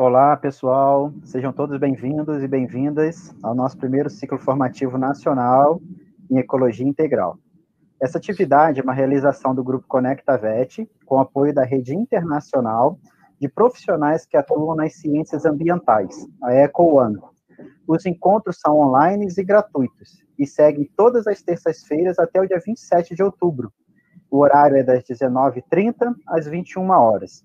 Olá, pessoal, sejam todos bem-vindos e bem-vindas ao nosso primeiro ciclo formativo nacional em Ecologia Integral. Essa atividade é uma realização do Grupo Conecta VET, com apoio da Rede Internacional de Profissionais que Atuam nas Ciências Ambientais, a EcoOne. Os encontros são online e gratuitos, e seguem todas as terças-feiras até o dia 27 de outubro. O horário é das 19h30 às 21 horas.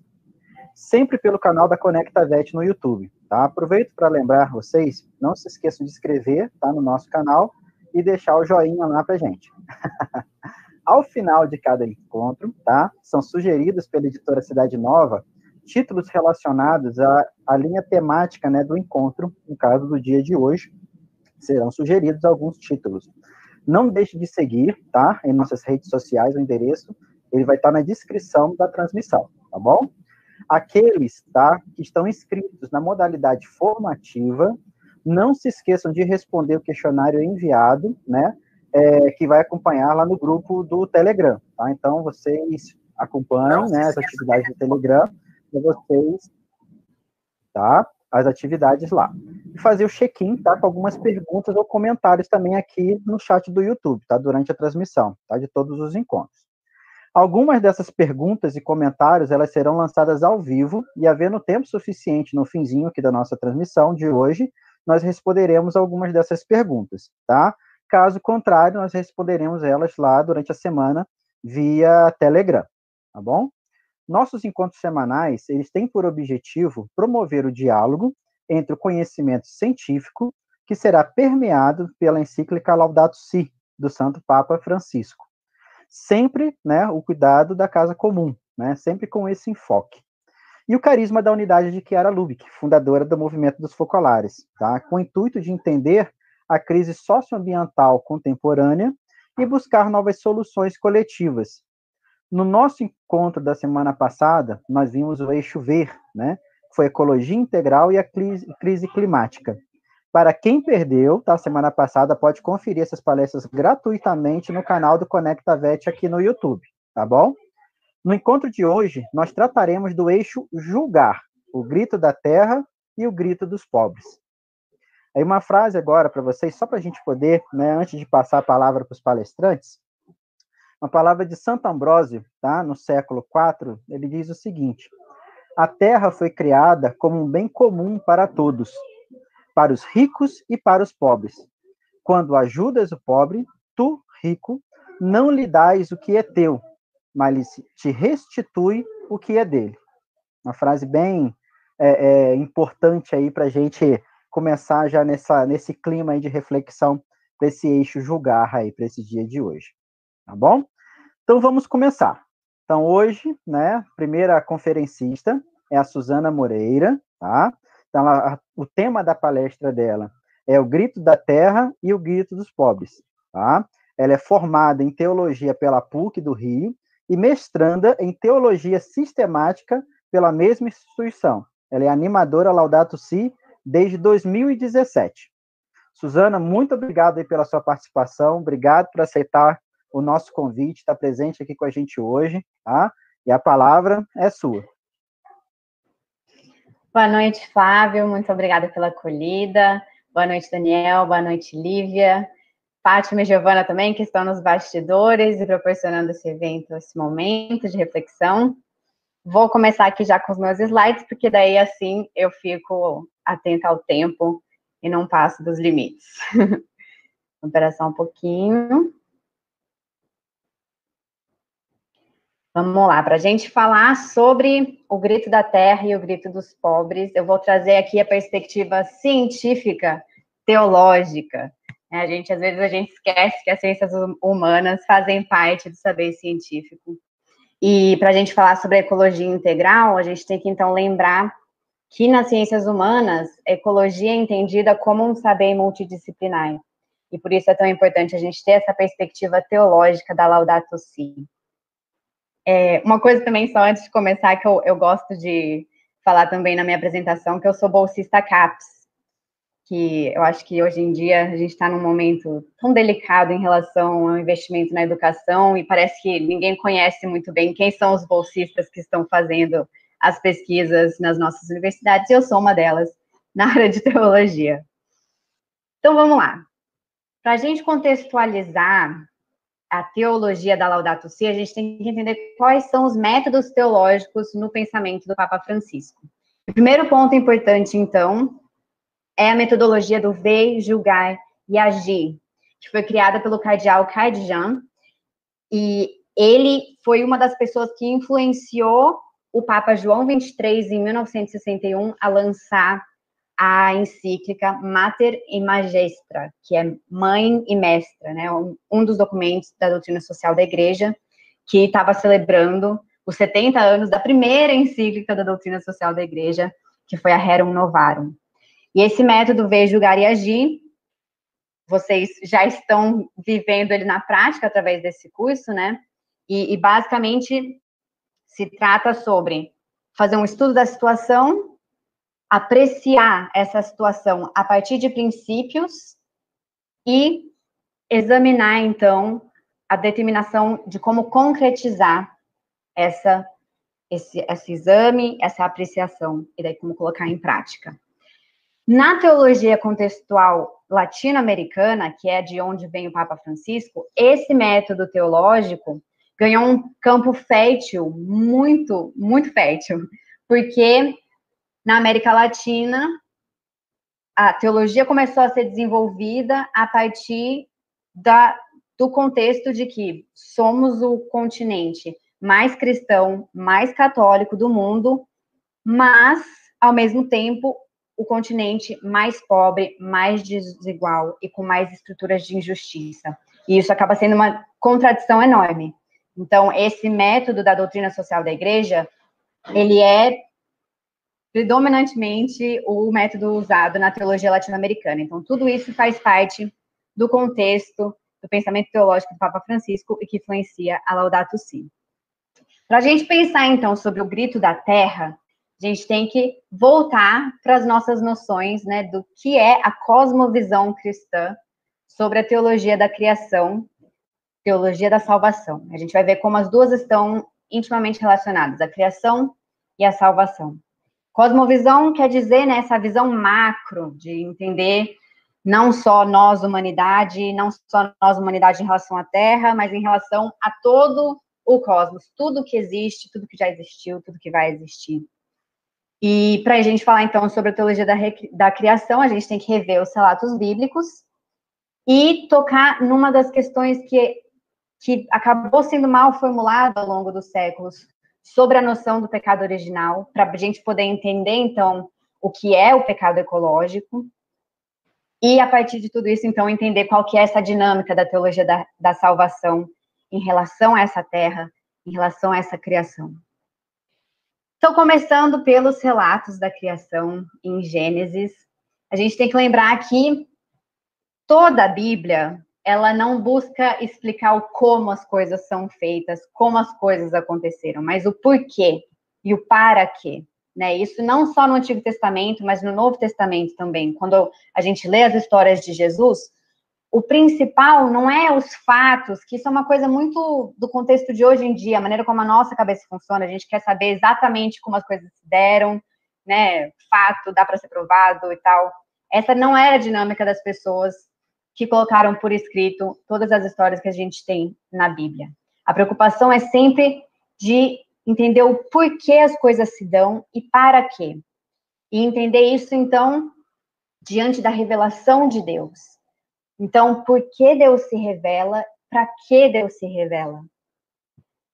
Sempre pelo canal da Conecta VET no YouTube, tá? Aproveito para lembrar vocês, não se esqueçam de inscrever, tá, no nosso canal e deixar o joinha lá pra gente. Ao final de cada encontro, tá, são sugeridos pela editora Cidade Nova títulos relacionados à linha temática, né, do encontro. No caso do dia de hoje, serão sugeridos alguns títulos. Não deixe de seguir, tá, em nossas redes sociais, o endereço, ele vai estar na descrição da transmissão, tá bom? Aqueles, tá, que estão inscritos na modalidade formativa, não se esqueçam de responder o questionário enviado, né, que vai acompanhar lá no grupo do Telegram, tá? Então, vocês acompanham, né, as atividades do Telegram, para vocês, tá, as atividades lá. E fazer o check-in, tá, com algumas perguntas ou comentários também aqui no chat do YouTube, tá, durante a transmissão, tá, de todos os encontros. Algumas dessas perguntas e comentários, elas serão lançadas ao vivo, e havendo tempo suficiente no finzinho aqui da nossa transmissão de hoje, nós responderemos algumas dessas perguntas, tá? Caso contrário, nós responderemos elas lá durante a semana via Telegram, tá bom? Nossos encontros semanais, eles têm por objetivo promover o diálogo entre o conhecimento científico, que será permeado pela encíclica Laudato Si, do Santo Papa Francisco. Sempre, né, o cuidado da casa comum, né, sempre com esse enfoque. E o carisma da unidade de Chiara Lubich, fundadora do Movimento dos Focolares, tá, com o intuito de entender a crise socioambiental contemporânea e buscar novas soluções coletivas. No nosso encontro da semana passada, nós vimos o eixo ver, né, que foi ecologia integral e a crise climática. Para quem perdeu, tá, semana passada, pode conferir essas palestras gratuitamente no canal do Conecta VET aqui no YouTube, tá bom? No encontro de hoje, nós trataremos do eixo julgar, o grito da terra e o grito dos pobres. Aí uma frase agora para vocês, só para a gente poder, né, antes de passar a palavra para os palestrantes, uma palavra de Santo Ambrósio, tá, no século IV, ele diz o seguinte: a terra foi criada como um bem comum para todos, para os ricos e para os pobres. Quando ajudas o pobre, tu, rico, não lhe dás o que é teu, mas te restitui o que é dele. Uma frase bem importante aí para a gente começar já nesse clima aí de reflexão, para esse eixo julgar aí, para esse dia de hoje. Tá bom? Então, vamos começar. Então, hoje, né, primeira conferencista é a Suzana Moreira, tá? Então, o tema da palestra dela é o grito da terra e o grito dos pobres, tá? Ela é formada em teologia pela PUC do Rio e mestranda em teologia sistemática pela mesma instituição. Ela é animadora Laudato Si desde 2017. Suzana, muito obrigado aí pela sua participação, obrigado por aceitar o nosso convite, estar presente aqui com a gente hoje, tá? E a palavra é sua. Boa noite, Flávio, muito obrigada pela acolhida. Boa noite, Daniel, boa noite, Lívia. Fátima e Giovana também, que estão nos bastidores e proporcionando esse evento, esse momento de reflexão. Vou começar aqui já com os meus slides, porque daí, assim, eu fico atenta ao tempo e não passo dos limites. Vou esperar só um pouquinho. Vamos lá, para a gente falar sobre o grito da terra e o grito dos pobres, eu vou trazer aqui a perspectiva científica, teológica. Às vezes a gente esquece que as ciências humanas fazem parte do saber científico. E para a gente falar sobre a ecologia integral, a gente tem que, então, lembrar que nas ciências humanas, a ecologia é entendida como um saber multidisciplinar. E por isso é tão importante a gente ter essa perspectiva teológica da Laudato Si. Uma coisa também, só antes de começar, que eu gosto de falar também na minha apresentação, que eu sou bolsista CAPES, que eu acho que hoje em dia a gente está num momento tão delicado em relação ao investimento na educação, e parece que ninguém conhece muito bem quem são os bolsistas que estão fazendo as pesquisas nas nossas universidades, e eu sou uma delas na área de teologia. Então, vamos lá. Para a gente contextualizar a teologia da Laudato Si, a gente tem que entender quais são os métodos teológicos no pensamento do Papa Francisco. O primeiro ponto importante, então, é a metodologia do ver, julgar e agir, que foi criada pelo cardeal Cardijan, e ele foi uma das pessoas que influenciou o Papa João XXIII, em 1961, a lançar a encíclica Mater e Magistra, que é Mãe e Mestra, né? Um dos documentos da doutrina social da Igreja, que estava celebrando os 70 anos da primeira encíclica da doutrina social da Igreja, que foi a Rerum Novarum. E esse método Ver, Julgar e Agir, vocês já estão vivendo ele na prática através desse curso, né? E basicamente se trata sobre fazer um estudo da situação, apreciar essa situação a partir de princípios e examinar, então, a determinação de como concretizar esse exame, essa apreciação, e daí como colocar em prática. Na teologia contextual latino-americana, que é de onde vem o Papa Francisco, esse método teológico ganhou um campo fértil, muito, muito fértil, porque na América Latina, a teologia começou a ser desenvolvida a partir do contexto de que somos o continente mais cristão, mais católico do mundo, mas, ao mesmo tempo, o continente mais pobre, mais desigual e com mais estruturas de injustiça. E isso acaba sendo uma contradição enorme. Então, esse método da doutrina social da Igreja, ele é predominantemente o método usado na teologia latino-americana. Então, tudo isso faz parte do contexto do pensamento teológico do Papa Francisco e que influencia a Laudato Si. Para a gente pensar, então, sobre o grito da terra, a gente tem que voltar para as nossas noções, né, do que é a cosmovisão cristã sobre a teologia da criação, teologia da salvação. A gente vai ver como as duas estão intimamente relacionadas, a criação e a salvação. Cosmovisão quer dizer, né, essa visão macro de entender não só nós, humanidade, em relação à Terra, mas em relação a todo o cosmos, tudo que existe, tudo que já existiu, tudo que vai existir. E para a gente falar, então, sobre a teologia da criação, a gente tem que rever os relatos bíblicos e tocar numa das questões que acabou sendo mal formulada ao longo dos séculos, sobre a noção do pecado original, para a gente poder entender, então, o que é o pecado ecológico, e, a partir de tudo isso, então, entender qual que é essa dinâmica da teologia da salvação em relação a essa terra, em relação a essa criação. Então, começando pelos relatos da criação em Gênesis, a gente tem que lembrar que toda a Bíblia, ela não busca explicar o como as coisas são feitas, como as coisas aconteceram, mas o porquê e o para quê, né? Isso não só no Antigo Testamento, mas no Novo Testamento também. Quando a gente lê as histórias de Jesus, o principal não é os fatos, que isso é uma coisa muito do contexto de hoje em dia, a maneira como a nossa cabeça funciona, a gente quer saber exatamente como as coisas se deram, né? Fato, dá para ser provado e tal. Essa não era a dinâmica das pessoas que colocaram por escrito todas as histórias que a gente tem na Bíblia. A preocupação é sempre de entender o porquê as coisas se dão e para quê. E entender isso, então, diante da revelação de Deus. Então, por que Deus se revela? Para que Deus se revela?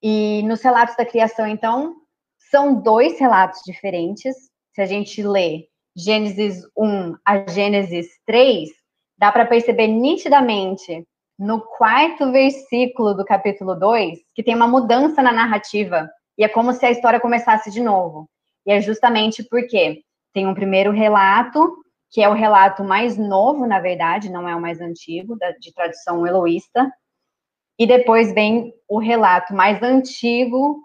E nos relatos da criação, então, são dois relatos diferentes. Se a gente lê Gênesis 1 a Gênesis 3, dá para perceber nitidamente no quarto versículo do capítulo 2 que tem uma mudança na narrativa. E é como se a história começasse de novo. E é justamente porque tem um primeiro relato, que é o relato mais novo, na verdade, não é o mais antigo, de tradução eloísta. E depois vem o relato mais antigo,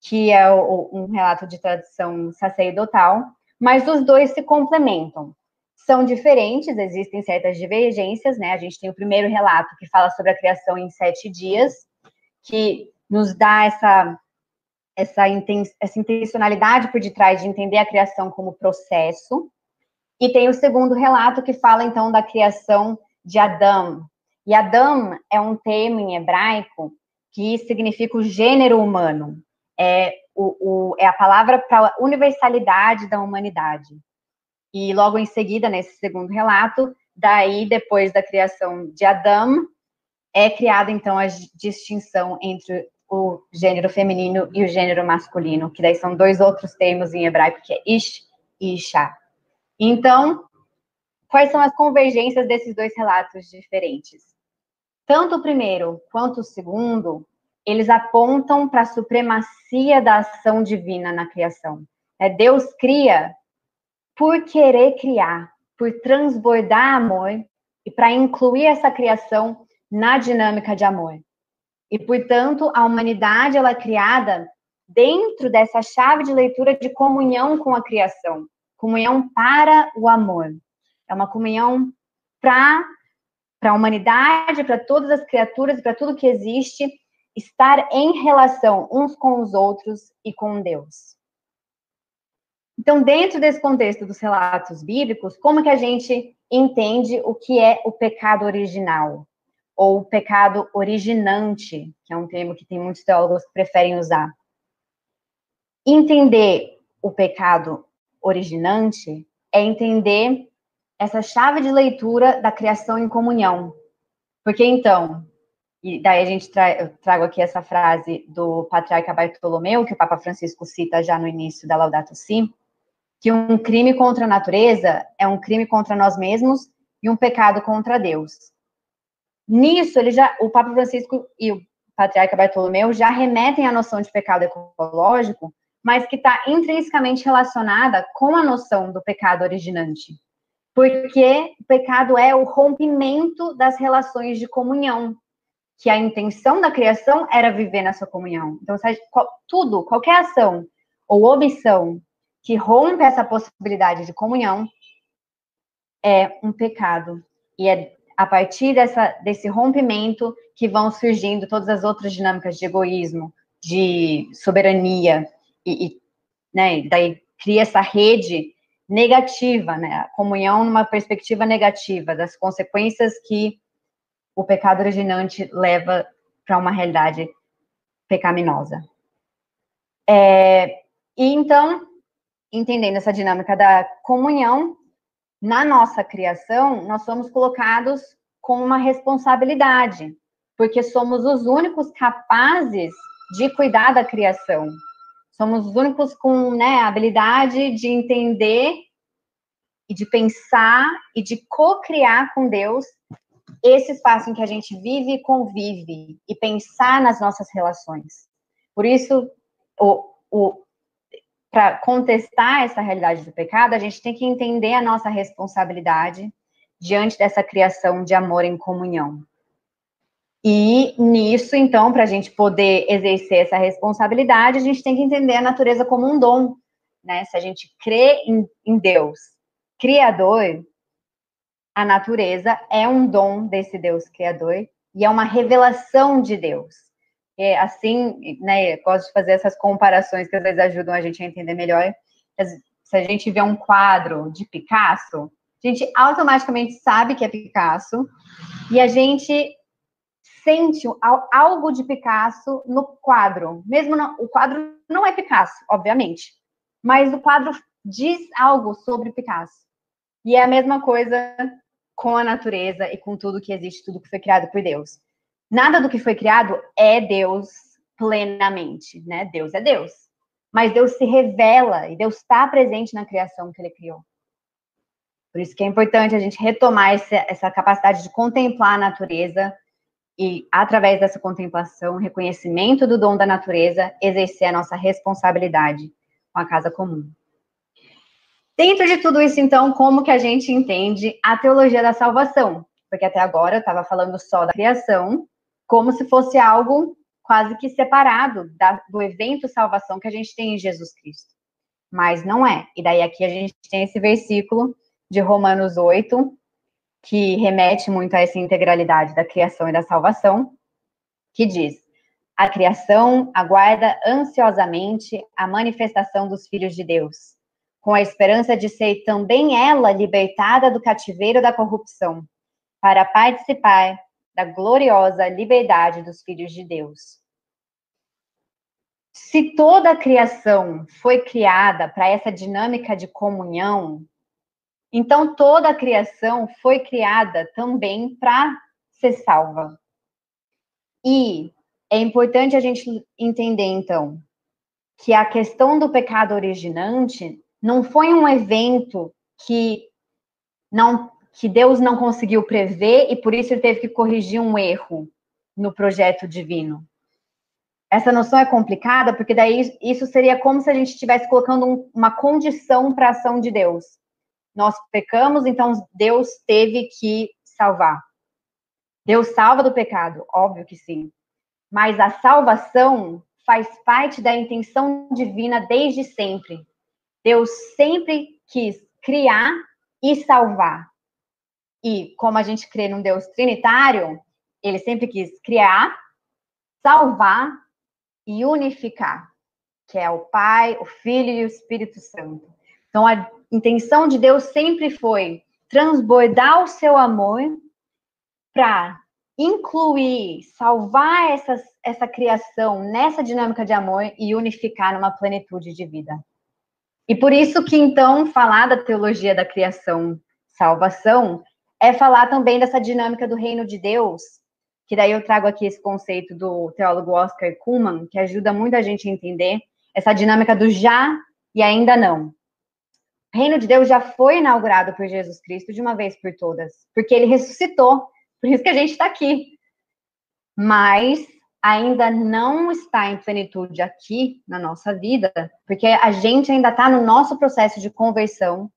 que é um relato de tradição sacerdotal, mas os dois se complementam. São diferentes, existem certas divergências, né? A gente tem o primeiro relato que fala sobre a criação em 7 dias, que nos dá essa intencionalidade por detrás de entender a criação como processo. E tem o segundo relato que fala, então, da criação de Adão. E Adão é um termo em hebraico que significa o gênero humano. É a palavra para a universalidade da humanidade. E logo em seguida, nesse segundo relato, daí, depois da criação de Adão, é criada, então, a distinção entre o gênero feminino e o gênero masculino, que daí são dois outros termos em hebraico, que é ish e isha. Então, quais são as convergências desses dois relatos diferentes? Tanto o primeiro quanto o segundo, eles apontam para a supremacia da ação divina na criação. Deus cria por querer criar, por transbordar amor e para incluir essa criação na dinâmica de amor. E, portanto, a humanidade ela é criada dentro dessa chave de leitura de comunhão com a criação. Comunhão para o amor. É uma comunhão para a humanidade, para todas as criaturas, para tudo que existe, estar em relação uns com os outros e com Deus. Então, dentro desse contexto dos relatos bíblicos, como que a gente entende o que é o pecado original? Ou o pecado originante, que é um termo que tem muitos teólogos que preferem usar. Entender o pecado originante é entender essa chave de leitura da criação em comunhão. Porque então, e daí a gente trago aqui essa frase do patriarca Bartolomeu, que o Papa Francisco cita já no início da Laudato Si, que um crime contra a natureza é um crime contra nós mesmos e um pecado contra Deus. Nisso, o Papa Francisco e o patriarca Bartolomeu já remetem à noção de pecado ecológico, mas que está intrinsecamente relacionada com a noção do pecado originante. Porque o pecado é o rompimento das relações de comunhão, que a intenção da criação era viver nessa comunhão. Então, qualquer ação ou omissão que rompe essa possibilidade de comunhão é um pecado. E é a partir desse rompimento que vão surgindo todas as outras dinâmicas de egoísmo, de soberania, né, daí cria essa rede negativa, né, a comunhão numa perspectiva negativa, das consequências que o pecado originante leva para uma realidade pecaminosa. E então, entendendo essa dinâmica da comunhão, na nossa criação, nós somos colocados com uma responsabilidade, porque somos os únicos capazes de cuidar da criação. Somos os únicos com, né, a habilidade de entender e de pensar e de co-criar com Deus esse espaço em que a gente vive e convive e pensar nas nossas relações. Por isso, para contestar essa realidade do pecado, a gente tem que entender a nossa responsabilidade diante dessa criação de amor em comunhão. E nisso, então, para a gente poder exercer essa responsabilidade, a gente tem que entender a natureza como um dom, né? Se a gente crê em Deus Criador, a natureza é um dom desse Deus Criador e é uma revelação de Deus. É assim, né, eu gosto de fazer essas comparações que às vezes ajudam a gente a entender melhor. Se a gente vê um quadro de Picasso, a gente automaticamente sabe que é Picasso e a gente sente algo de Picasso no quadro. Mesmo o quadro não é Picasso, obviamente, mas o quadro diz algo sobre Picasso. E é a mesma coisa com a natureza e com tudo que existe, tudo que foi criado por Deus. Nada do que foi criado é Deus plenamente, né? Deus é Deus. Mas Deus se revela e Deus está presente na criação que Ele criou. Por isso que é importante a gente retomar essa capacidade de contemplar a natureza e, através dessa contemplação, reconhecimento do dom da natureza, exercer a nossa responsabilidade com a casa comum. Dentro de tudo isso, então, como que a gente entende a teologia da salvação? Porque até agora eu estava falando só da criação, como se fosse algo quase que separado do evento salvação que a gente tem em Jesus Cristo. Mas não é. E daí aqui a gente tem esse versículo de Romanos 8, que remete muito a essa integralidade da criação e da salvação, que diz: A criação aguarda ansiosamente a manifestação dos filhos de Deus, com a esperança de ser também ela libertada do cativeiro da corrupção, para participar da gloriosa liberdade dos filhos de Deus. Se toda a criação foi criada para essa dinâmica de comunhão, então toda a criação foi criada também para ser salva. E é importante a gente entender, então, que a questão do pecado originante não foi um evento que Deus não conseguiu prever e por isso ele teve que corrigir um erro no projeto divino. Essa noção é complicada porque daí isso seria como se a gente estivesse colocando uma condição para a ação de Deus. Nós pecamos, então Deus teve que salvar. Deus salva do pecado, óbvio que sim. Mas a salvação faz parte da intenção divina desde sempre. Deus sempre quis criar e salvar. E como a gente crê num Deus trinitário, ele sempre quis criar, salvar e unificar, que é o Pai, o Filho e o Espírito Santo. Então, a intenção de Deus sempre foi transbordar o seu amor para incluir, salvar essa criação nessa dinâmica de amor e unificar numa plenitude de vida. E por isso que, então, falar da teologia da criação, salvação, é falar também dessa dinâmica do reino de Deus, que daí eu trago aqui esse conceito do teólogo Oscar Cullmann, que ajuda muito a gente a entender essa dinâmica do já e ainda não. O reino de Deus já foi inaugurado por Jesus Cristo de uma vez por todas, porque ele ressuscitou, por isso que a gente está aqui. Mas ainda não está em plenitude aqui na nossa vida, porque a gente ainda está no nosso processo de conversão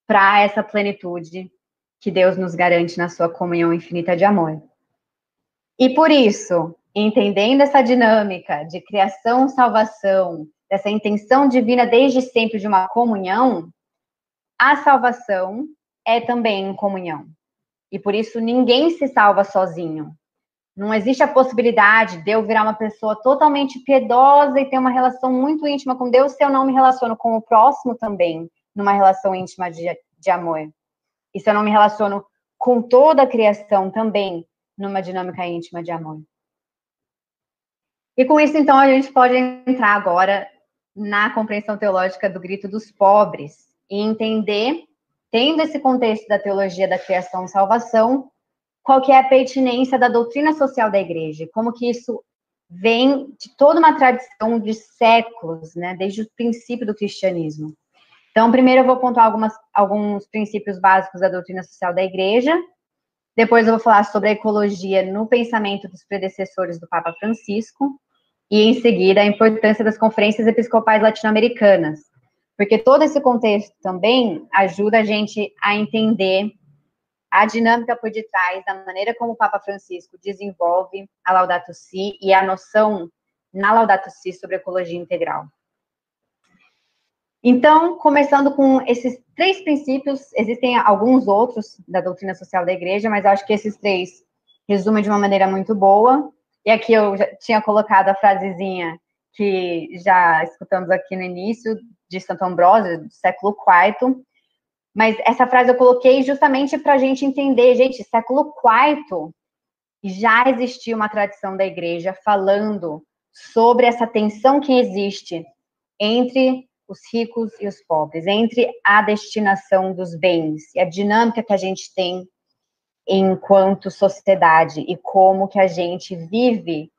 para essa plenitude que Deus nos garante na sua comunhão infinita de amor. E por isso, entendendo essa dinâmica de criação, salvação, dessa intenção divina desde sempre de uma comunhão, a salvação é também em comunhão. E por isso ninguém se salva sozinho. Não existe a possibilidade de eu virar uma pessoa totalmente piedosa e ter uma relação muito íntima com Deus se eu não me relaciono com o próximo também, numa relação íntima de amor. E se eu não me relaciono com toda a criação também, numa dinâmica íntima de amor. E com isso, então, a gente pode entrar agora na compreensão teológica do grito dos pobres e entender, tendo esse contexto da teologia da criação e salvação, qual que é a pertinência da doutrina social da igreja, como que isso vem de toda uma tradição de séculos, né, desde o princípio do cristianismo. Então, primeiro eu vou pontuar alguns princípios básicos da doutrina social da igreja, depois eu vou falar sobre a ecologia no pensamento dos predecessores do Papa Francisco, e em seguida a importância das conferências episcopais latino-americanas, porque todo esse contexto também ajuda a gente a entender a dinâmica por detrás da maneira como o Papa Francisco desenvolve a Laudato Si e a noção na Laudato Si sobre ecologia integral. Então, começando com esses 3 princípios, existem alguns outros da doutrina social da igreja, mas acho que esses 3 resumem de uma maneira muito boa. E aqui eu já tinha colocado a frasezinha que já escutamos aqui no início, de Santo Ambrósio, do século IV, mas essa frase eu coloquei justamente para a gente entender, gente, século IV já existia uma tradição da igreja falando sobre essa tensão que existe entre os ricos e os pobres, entre a destinação dos bens e a dinâmica que a gente tem enquanto sociedade e como que a gente vive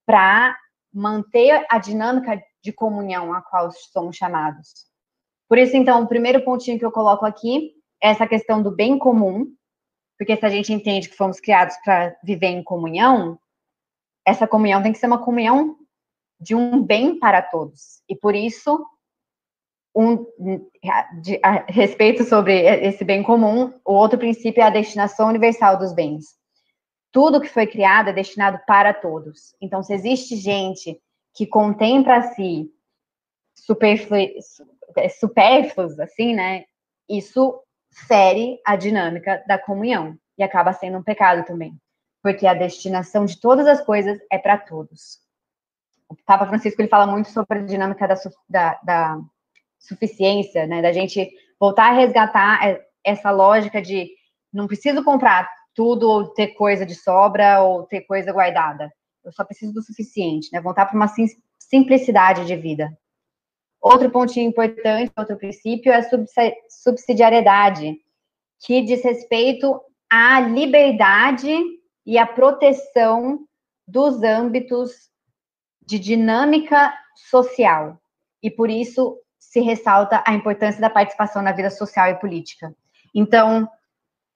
para manter a dinâmica de comunhão a qual somos chamados. Por isso, então, o primeiro pontinho que eu coloco aqui é essa questão do bem comum, porque se a gente entende que fomos criados para viver em comunhão, essa comunhão tem que ser uma comunhão de um bem para todos. E por isso, a respeito sobre esse bem comum, o outro princípio é a destinação universal dos bens. Tudo que foi criado é destinado para todos. Então, se existe gente que contém para si supérfluos, assim, né? Isso fere a dinâmica da comunhão e acaba sendo um pecado também. porque a destinação de todas as coisas é para todos. O Papa Francisco ele fala muito sobre a dinâmica da suficiência, né, da gente voltar a resgatar essa lógica de não preciso comprar tudo ou ter coisa de sobra ou ter coisa guardada. Eu só preciso do suficiente, né? Voltar para uma simplicidade de vida. Outro pontinho importante, outro princípio é a subsidiariedade, que diz respeito à liberdade e à proteção dos âmbitos de dinâmica social. E por isso se ressalta a importância da participação na vida social e política. Então,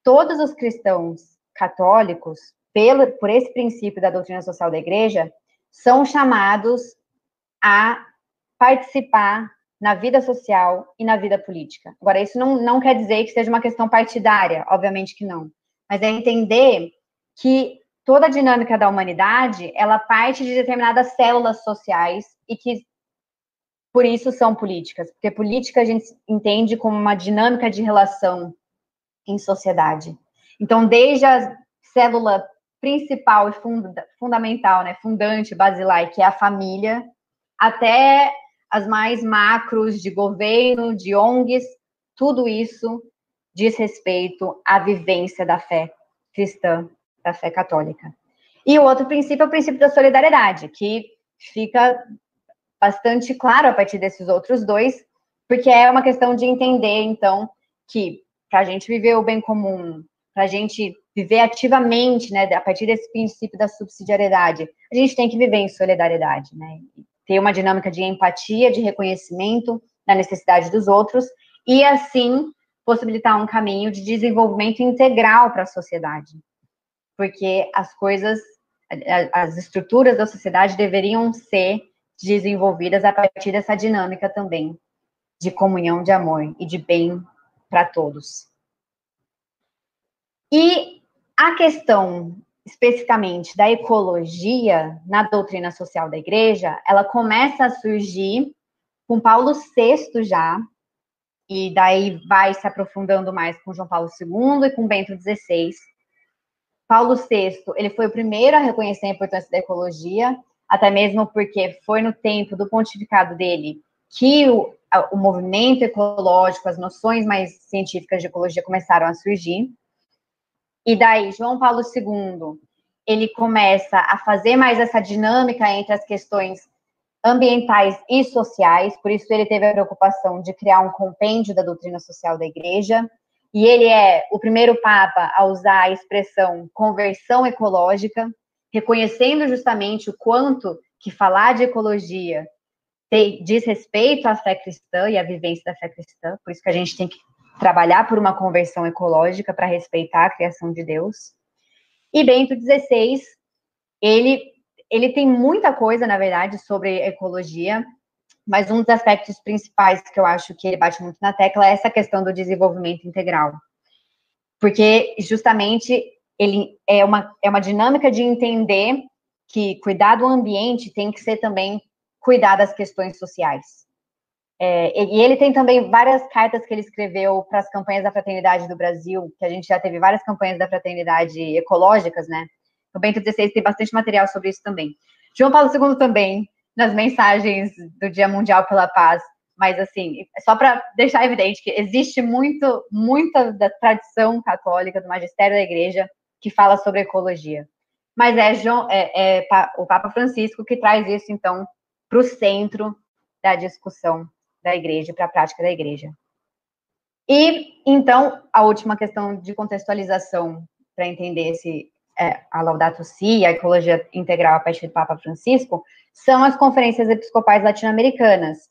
todos os cristãos católicos, por esse princípio da doutrina social da Igreja, são chamados a participar na vida social e na vida política. Agora, isso não quer dizer que seja uma questão partidária, obviamente que não, mas é entender que toda a dinâmica da humanidade, ela parte de determinadas células sociais e que, por isso, são políticas, porque política a gente entende como uma dinâmica de relação em sociedade. Então, desde a célula principal e fundamental, né, fundante, basilar, que é a família, até as mais macros de governo, de ONGs, tudo isso diz respeito à vivência da fé cristã, da fé católica. E o outro princípio é o princípio da solidariedade, que fica bastante claro a partir desses outros dois, porque é uma questão de entender, então, que para a gente viver o bem comum, para a gente viver ativamente, né, a partir desse princípio da subsidiariedade, a gente tem que viver em solidariedade, né, ter uma dinâmica de empatia, de reconhecimento da necessidade dos outros, e assim possibilitar um caminho de desenvolvimento integral para a sociedade, porque as estruturas da sociedade deveriam ser desenvolvidas a partir dessa dinâmica também, de comunhão, de amor e de bem para todos. E a questão, especificamente, da ecologia na doutrina social da Igreja, ela começa a surgir com Paulo VI já, e daí vai se aprofundando mais com João Paulo II e com Bento XVI. Paulo VI, ele foi o primeiro a reconhecer a importância da ecologia, até mesmo porque foi no tempo do pontificado dele que o movimento ecológico, as noções mais científicas de ecologia começaram a surgir. E daí, João Paulo II, ele começa a fazer mais essa dinâmica entre as questões ambientais e sociais, por isso ele teve a preocupação de criar um compêndio da doutrina social da Igreja, e ele é o primeiro Papa a usar a expressão conversão ecológica, reconhecendo justamente o quanto que falar de ecologia diz respeito à fé cristã e à vivência da fé cristã, por isso que a gente tem que trabalhar por uma conversão ecológica para respeitar a criação de Deus. E Bento XVI, ele tem muita coisa, na verdade, sobre ecologia, mas um dos aspectos principais que eu acho que ele bate muito na tecla é essa questão do desenvolvimento integral. Porque, justamente, ele é uma dinâmica de entender que cuidar do ambiente tem que ser também cuidar das questões sociais. E ele tem também várias cartas que ele escreveu para as campanhas da Fraternidade do Brasil, que a gente já teve várias campanhas da Fraternidade ecológicas, né? O Bento XVI tem bastante material sobre isso também. João Paulo II também, nas mensagens do Dia Mundial pela Paz, mas, assim, só para deixar evidente que existe muita da tradição católica, do magistério da Igreja, que fala sobre ecologia. Mas o Papa Francisco que traz isso, então, para o centro da discussão da Igreja, para a prática da Igreja. E, então, a última questão de contextualização para entender a Laudato Si, a ecologia integral a partir do Papa Francisco, são as conferências episcopais latino-americanas.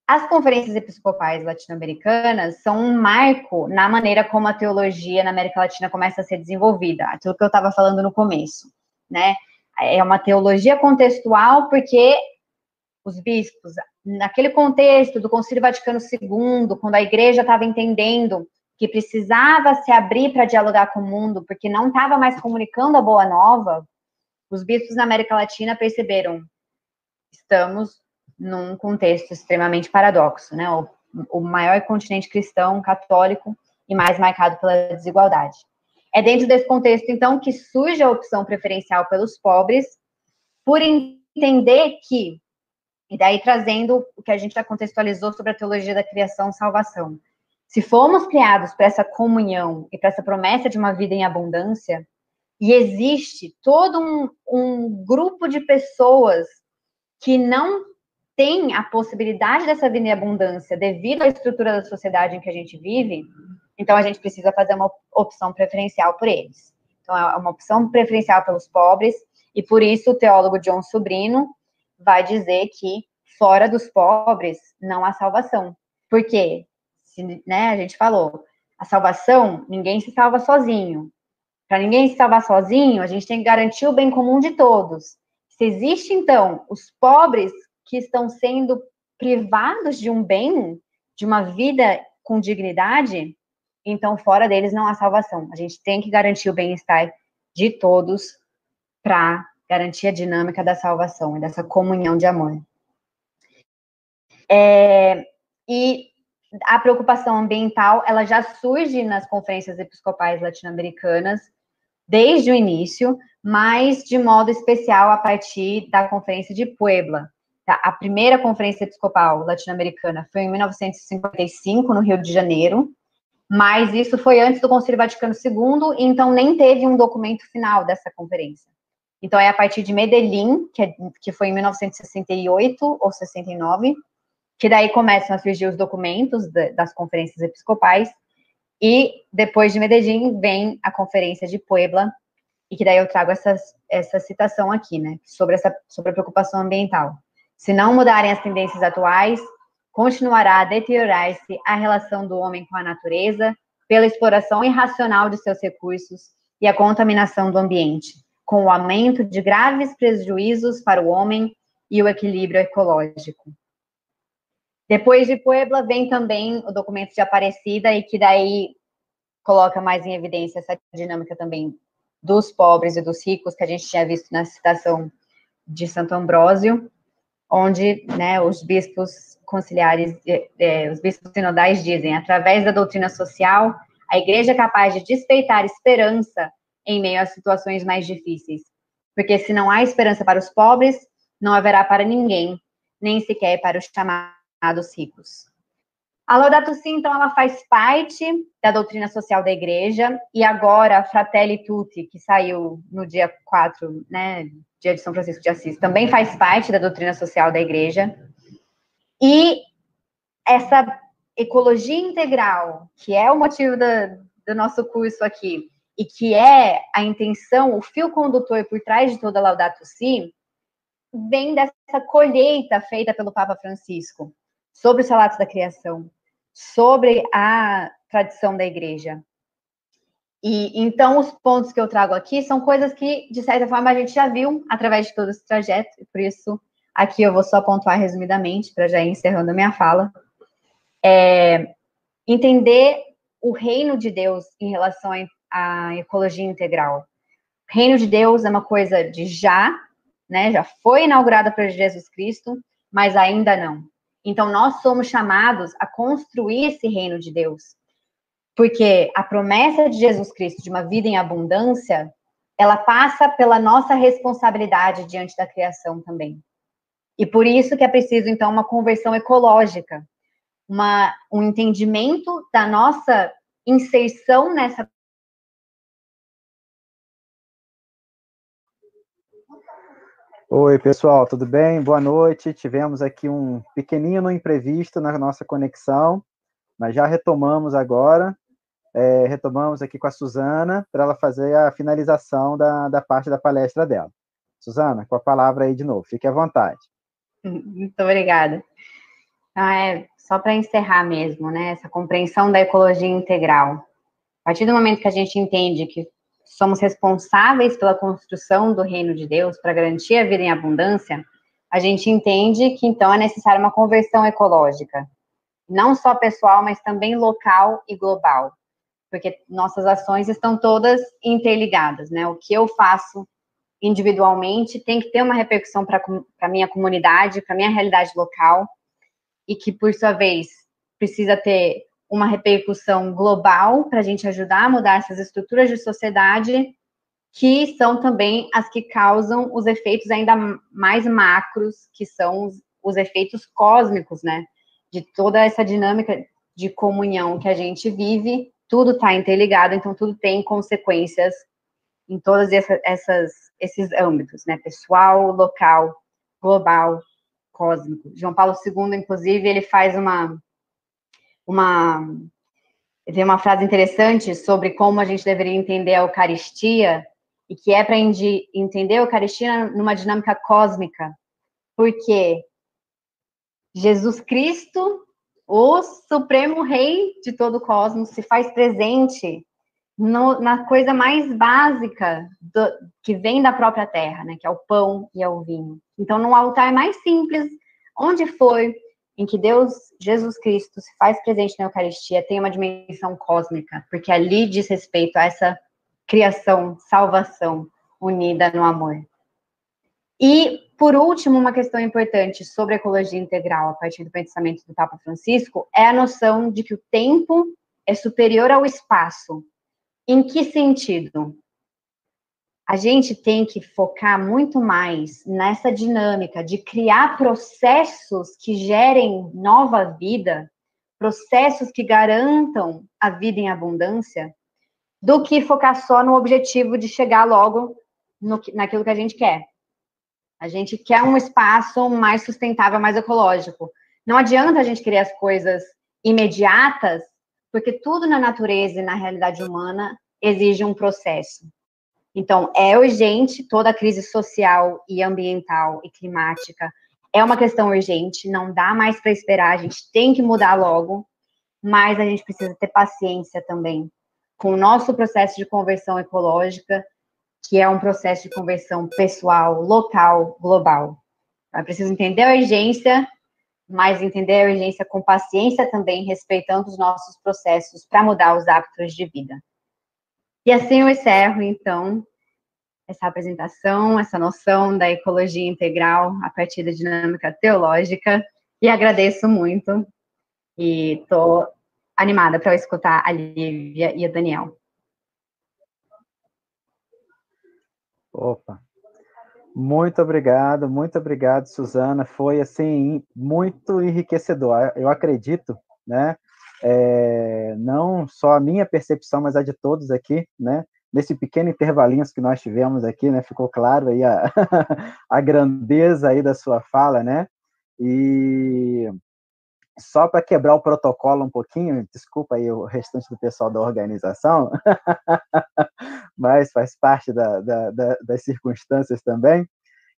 As conferências episcopais latino-americanas são um marco na maneira como a teologia na América Latina começa a ser desenvolvida, aquilo que eu estava falando no começo, né? É uma teologia contextual porque os bispos, naquele contexto do Concílio Vaticano II, quando a Igreja estava entendendo que precisava se abrir para dialogar com o mundo, porque não estava mais comunicando a boa nova, os bispos na América Latina perceberam, estamos num contexto extremamente paradoxo, né? O maior continente cristão, católico, e mais marcado pela desigualdade. É dentro desse contexto, então, que surge a opção preferencial pelos pobres, por entender que, e daí trazendo o que a gente já contextualizou sobre a teologia da criação e salvação. Se fomos criados para essa comunhão e para essa promessa de uma vida em abundância, e existe todo um grupo de pessoas que não tem a possibilidade dessa vida em abundância devido à estrutura da sociedade em que a gente vive, então a gente precisa fazer uma opção preferencial por eles. Então é uma opção preferencial pelos pobres, e por isso o teólogo John Sobrino vai dizer que fora dos pobres não há salvação. Por quê? Né, a gente falou, a salvação, ninguém se salva sozinho. Para ninguém se salvar sozinho, a gente tem que garantir o bem comum de todos. Se existe, então, os pobres que estão sendo privados de um bem, de uma vida com dignidade, então fora deles não há salvação. A gente tem que garantir o bem-estar de todos para garantir a dinâmica da salvação e dessa comunhão de amor. E a preocupação ambiental, ela já surge nas conferências episcopais latino-americanas desde o início, mas de modo especial a partir da Conferência de Puebla. A primeira conferência episcopal latino-americana foi em 1955, no Rio de Janeiro, mas isso foi antes do Concílio Vaticano II, então nem teve um documento final dessa conferência. Então é a partir de Medellín, que foi em 1968 ou 69, que daí começam a surgir os documentos das conferências episcopais, e depois de Medellín vem a Conferência de Puebla, e que daí eu trago essa citação aqui, né, sobre a preocupação ambiental. Se não mudarem as tendências atuais, continuará a deteriorar-se a relação do homem com a natureza, pela exploração irracional de seus recursos e a contaminação do ambiente, com o aumento de graves prejuízos para o homem e o equilíbrio ecológico. Depois de Puebla, vem também o documento de Aparecida, e que daí coloca mais em evidência essa dinâmica também dos pobres e dos ricos, que a gente tinha visto na citação de Santo Ambrósio, onde, né, os bispos conciliares, os bispos sinodais dizem, através da doutrina social, a igreja é capaz de despertar esperança em meio às situações mais difíceis, porque se não há esperança para os pobres, não haverá para ninguém, nem sequer para os chamados ricos. A Laudato Si, então, ela faz parte da doutrina social da igreja, e agora a Fratelli Tutti, que saiu no dia 4, né, dia de São Francisco de Assis, também faz parte da doutrina social da igreja. E essa ecologia integral, que é o motivo do nosso curso aqui, e que é a intenção, o fio condutor por trás de toda a Laudato Si, vem dessa colheita feita pelo Papa Francisco sobre os relatos da criação, sobre a tradição da igreja. E então os pontos que eu trago aqui são coisas que, de certa forma, a gente já viu através de todo esse trajeto, e por isso aqui eu vou só pontuar resumidamente, para já ir encerrando a minha fala. Entender o reino de Deus em relação à ecologia integral. O reino de Deus é uma coisa de já, né, já foi inaugurada por Jesus Cristo, mas ainda não. Então, nós somos chamados a construir esse reino de Deus, porque a promessa de Jesus Cristo de uma vida em abundância, ela passa pela nossa responsabilidade diante da criação também. E por isso que é preciso, então, uma conversão ecológica, um entendimento da nossa inserção nessa. Oi, pessoal, tudo bem? Boa noite. Tivemos aqui um pequenino imprevisto na nossa conexão, mas já retomamos agora. Retomamos aqui com a Suzana, para ela fazer a finalização da parte da palestra dela. Suzana, com a palavra aí de novo, fique à vontade. Muito obrigada. Então, só para encerrar mesmo, né, essa compreensão da ecologia integral. A partir do momento que a gente entende que somos responsáveis pela construção do reino de Deus, para garantir a vida em abundância, a gente entende que, então, é necessária uma conversão ecológica, não só pessoal, mas também local e global, porque nossas ações estão todas interligadas, né? O que eu faço individualmente tem que ter uma repercussão para a minha comunidade, para a minha realidade local, e que, por sua vez, precisa ter uma repercussão global para a gente ajudar a mudar essas estruturas de sociedade, que são também as que causam os efeitos ainda mais macros, que são os efeitos cósmicos, né? De toda essa dinâmica de comunhão que a gente vive, tudo está interligado, então tudo tem consequências em todos esses âmbitos, né? Pessoal, local, global, cósmico. João Paulo II, inclusive, ele faz tem uma frase interessante sobre como a gente deveria entender a Eucaristia, e que é para entender a Eucaristia numa dinâmica cósmica, porque Jesus Cristo, o Supremo Rei de todo o cosmos, se faz presente na coisa mais básica que vem da própria terra, né, que é o pão e é o vinho. Então, no altar mais simples, onde foi em que Deus, Jesus Cristo, se faz presente na Eucaristia, tem uma dimensão cósmica, porque ali diz respeito a essa criação, salvação, unida no amor. E, por último, uma questão importante sobre a ecologia integral, a partir do pensamento do Papa Francisco, é a noção de que o tempo é superior ao espaço. Em que sentido? A gente tem que focar muito mais nessa dinâmica de criar processos que gerem nova vida, processos que garantam a vida em abundância, do que focar só no objetivo de chegar logo naquilo que a gente quer. A gente quer um espaço mais sustentável, mais ecológico. Não adianta a gente querer as coisas imediatas, porque tudo na natureza e na realidade humana exige um processo. Então, é urgente, toda a crise social e ambiental e climática é uma questão urgente, não dá mais para esperar, a gente tem que mudar logo, mas a gente precisa ter paciência também com o nosso processo de conversão ecológica, que é um processo de conversão pessoal, local, global. É preciso entender a urgência, mas entender a urgência com paciência também, respeitando os nossos processos para mudar os hábitos de vida. E assim eu encerro, então, essa apresentação, essa noção da ecologia integral a partir da dinâmica teológica, e agradeço muito, e estou animada para escutar a Lívia e o Daniel. Opa, muito obrigado, Suzana, foi, assim, muito enriquecedor, eu acredito, né, não só a minha percepção, mas a de todos aqui, né, nesse pequeno intervalinho que nós tivemos aqui, né, ficou claro aí a grandeza aí da sua fala, né, e só para quebrar o protocolo um pouquinho, desculpa aí o restante do pessoal da organização, mas faz parte das circunstâncias também,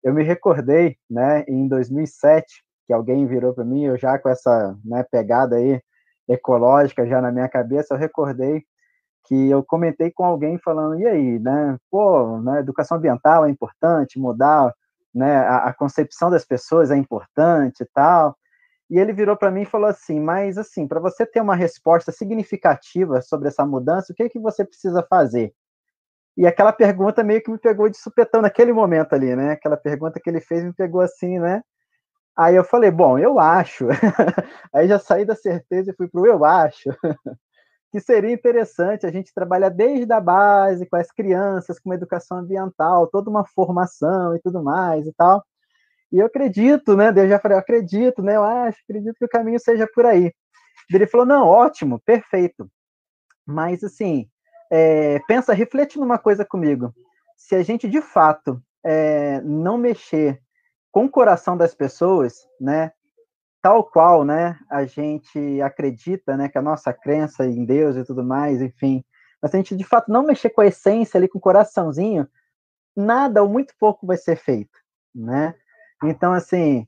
eu me recordei, né, em 2007, que alguém virou para mim, eu já com essa, né, pegada aí ecológica já na minha cabeça, eu recordei que eu comentei com alguém falando, e aí, né, pô, né, educação ambiental é importante, mudar, né, a concepção das pessoas é importante e tal, e ele virou para mim e falou assim, mas assim, para você ter uma resposta significativa sobre essa mudança, o que é que você precisa fazer? E aquela pergunta meio que me pegou de supetão naquele momento ali, né? Aquela pergunta que ele fez me pegou assim, né? Aí eu falei, bom, eu acho. Aí já saí da certeza e fui pro eu acho. Que seria interessante a gente trabalhar desde a base, com as crianças, com uma educação ambiental, toda uma formação e tudo mais e tal. E eu acredito, né? Eu já falei, eu acredito, né? Eu acho, acredito que o caminho seja por aí. Ele falou, não, ótimo, perfeito. Mas, assim, pensa, reflete numa coisa comigo. Se a gente, de fato, não mexer com o coração das pessoas, né, tal qual, né, a gente acredita, né, que a nossa crença em Deus e tudo mais, enfim, mas se a gente, de fato, não mexer com a essência ali, com o coraçãozinho, nada ou muito pouco vai ser feito, né? Então, assim,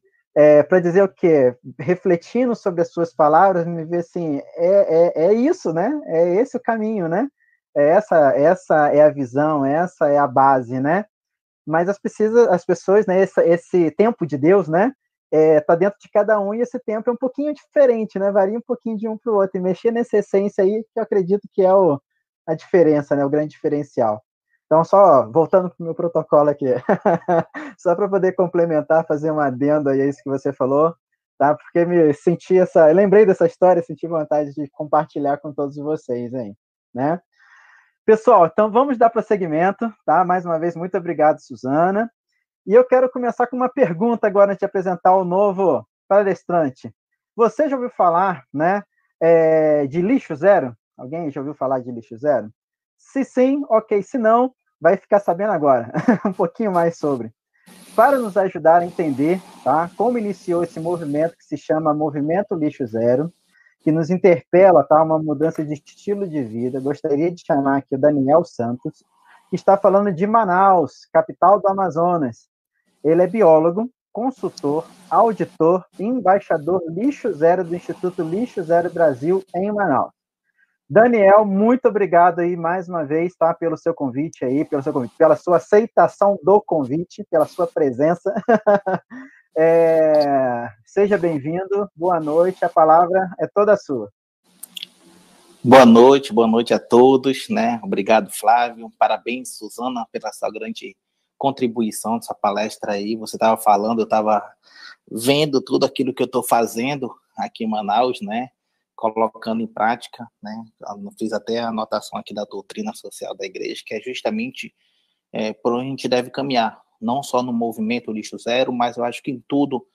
para dizer o quê? Refletindo sobre as suas palavras, me vê assim, é isso, né? É esse o caminho, né? Essa é a visão, essa é a base, né? Mas as pessoas, né? Esse tempo de Deus, né? Tá dentro de cada um e esse tempo é um pouquinho diferente, né? Varia um pouquinho de um para o outro. E mexer nessa essência aí, que eu acredito que é a diferença, né? O grande diferencial. Então, só voltando para o meu protocolo aqui, só para poder complementar, fazer um adendo aí a isso que você falou, tá? Porque eu lembrei dessa história, senti vontade de compartilhar com todos vocês aí, né? Pessoal, então vamos dar prosseguimento, tá? Mais uma vez, muito obrigado, Suzana. E eu quero começar com uma pergunta agora antes de apresentar o novo palestrante. Você já ouviu falar, né, de lixo zero? Alguém já ouviu falar de lixo zero? Se sim, ok. Se não, vai ficar sabendo agora um pouquinho mais sobre. Para nos ajudar a entender, tá, como iniciou esse movimento que se chama Movimento Lixo Zero, que nos interpela, tá, uma mudança de estilo de vida, gostaria de chamar aqui o Daniel Santos, que está falando de Manaus, capital do Amazonas. Ele é biólogo, consultor, auditor e embaixador Lixo Zero do Instituto Lixo Zero Brasil em Manaus. Daniel, muito obrigado aí mais uma vez, tá, pelo seu convite aí, pela sua aceitação do convite, pela sua presença. Seja bem-vindo, boa noite, a palavra é toda sua. Boa noite a todos, né? Obrigado, Flávio, parabéns, Suzana, pela sua grande contribuição dessa palestra aí. Você estava falando, eu estava vendo tudo aquilo que eu estou fazendo aqui em Manaus, né? Colocando em prática, né? Eu fiz até a anotação aqui da doutrina social da igreja, que é justamente por onde a gente deve caminhar, não só no movimento Lixo Zero, mas eu acho que em tudo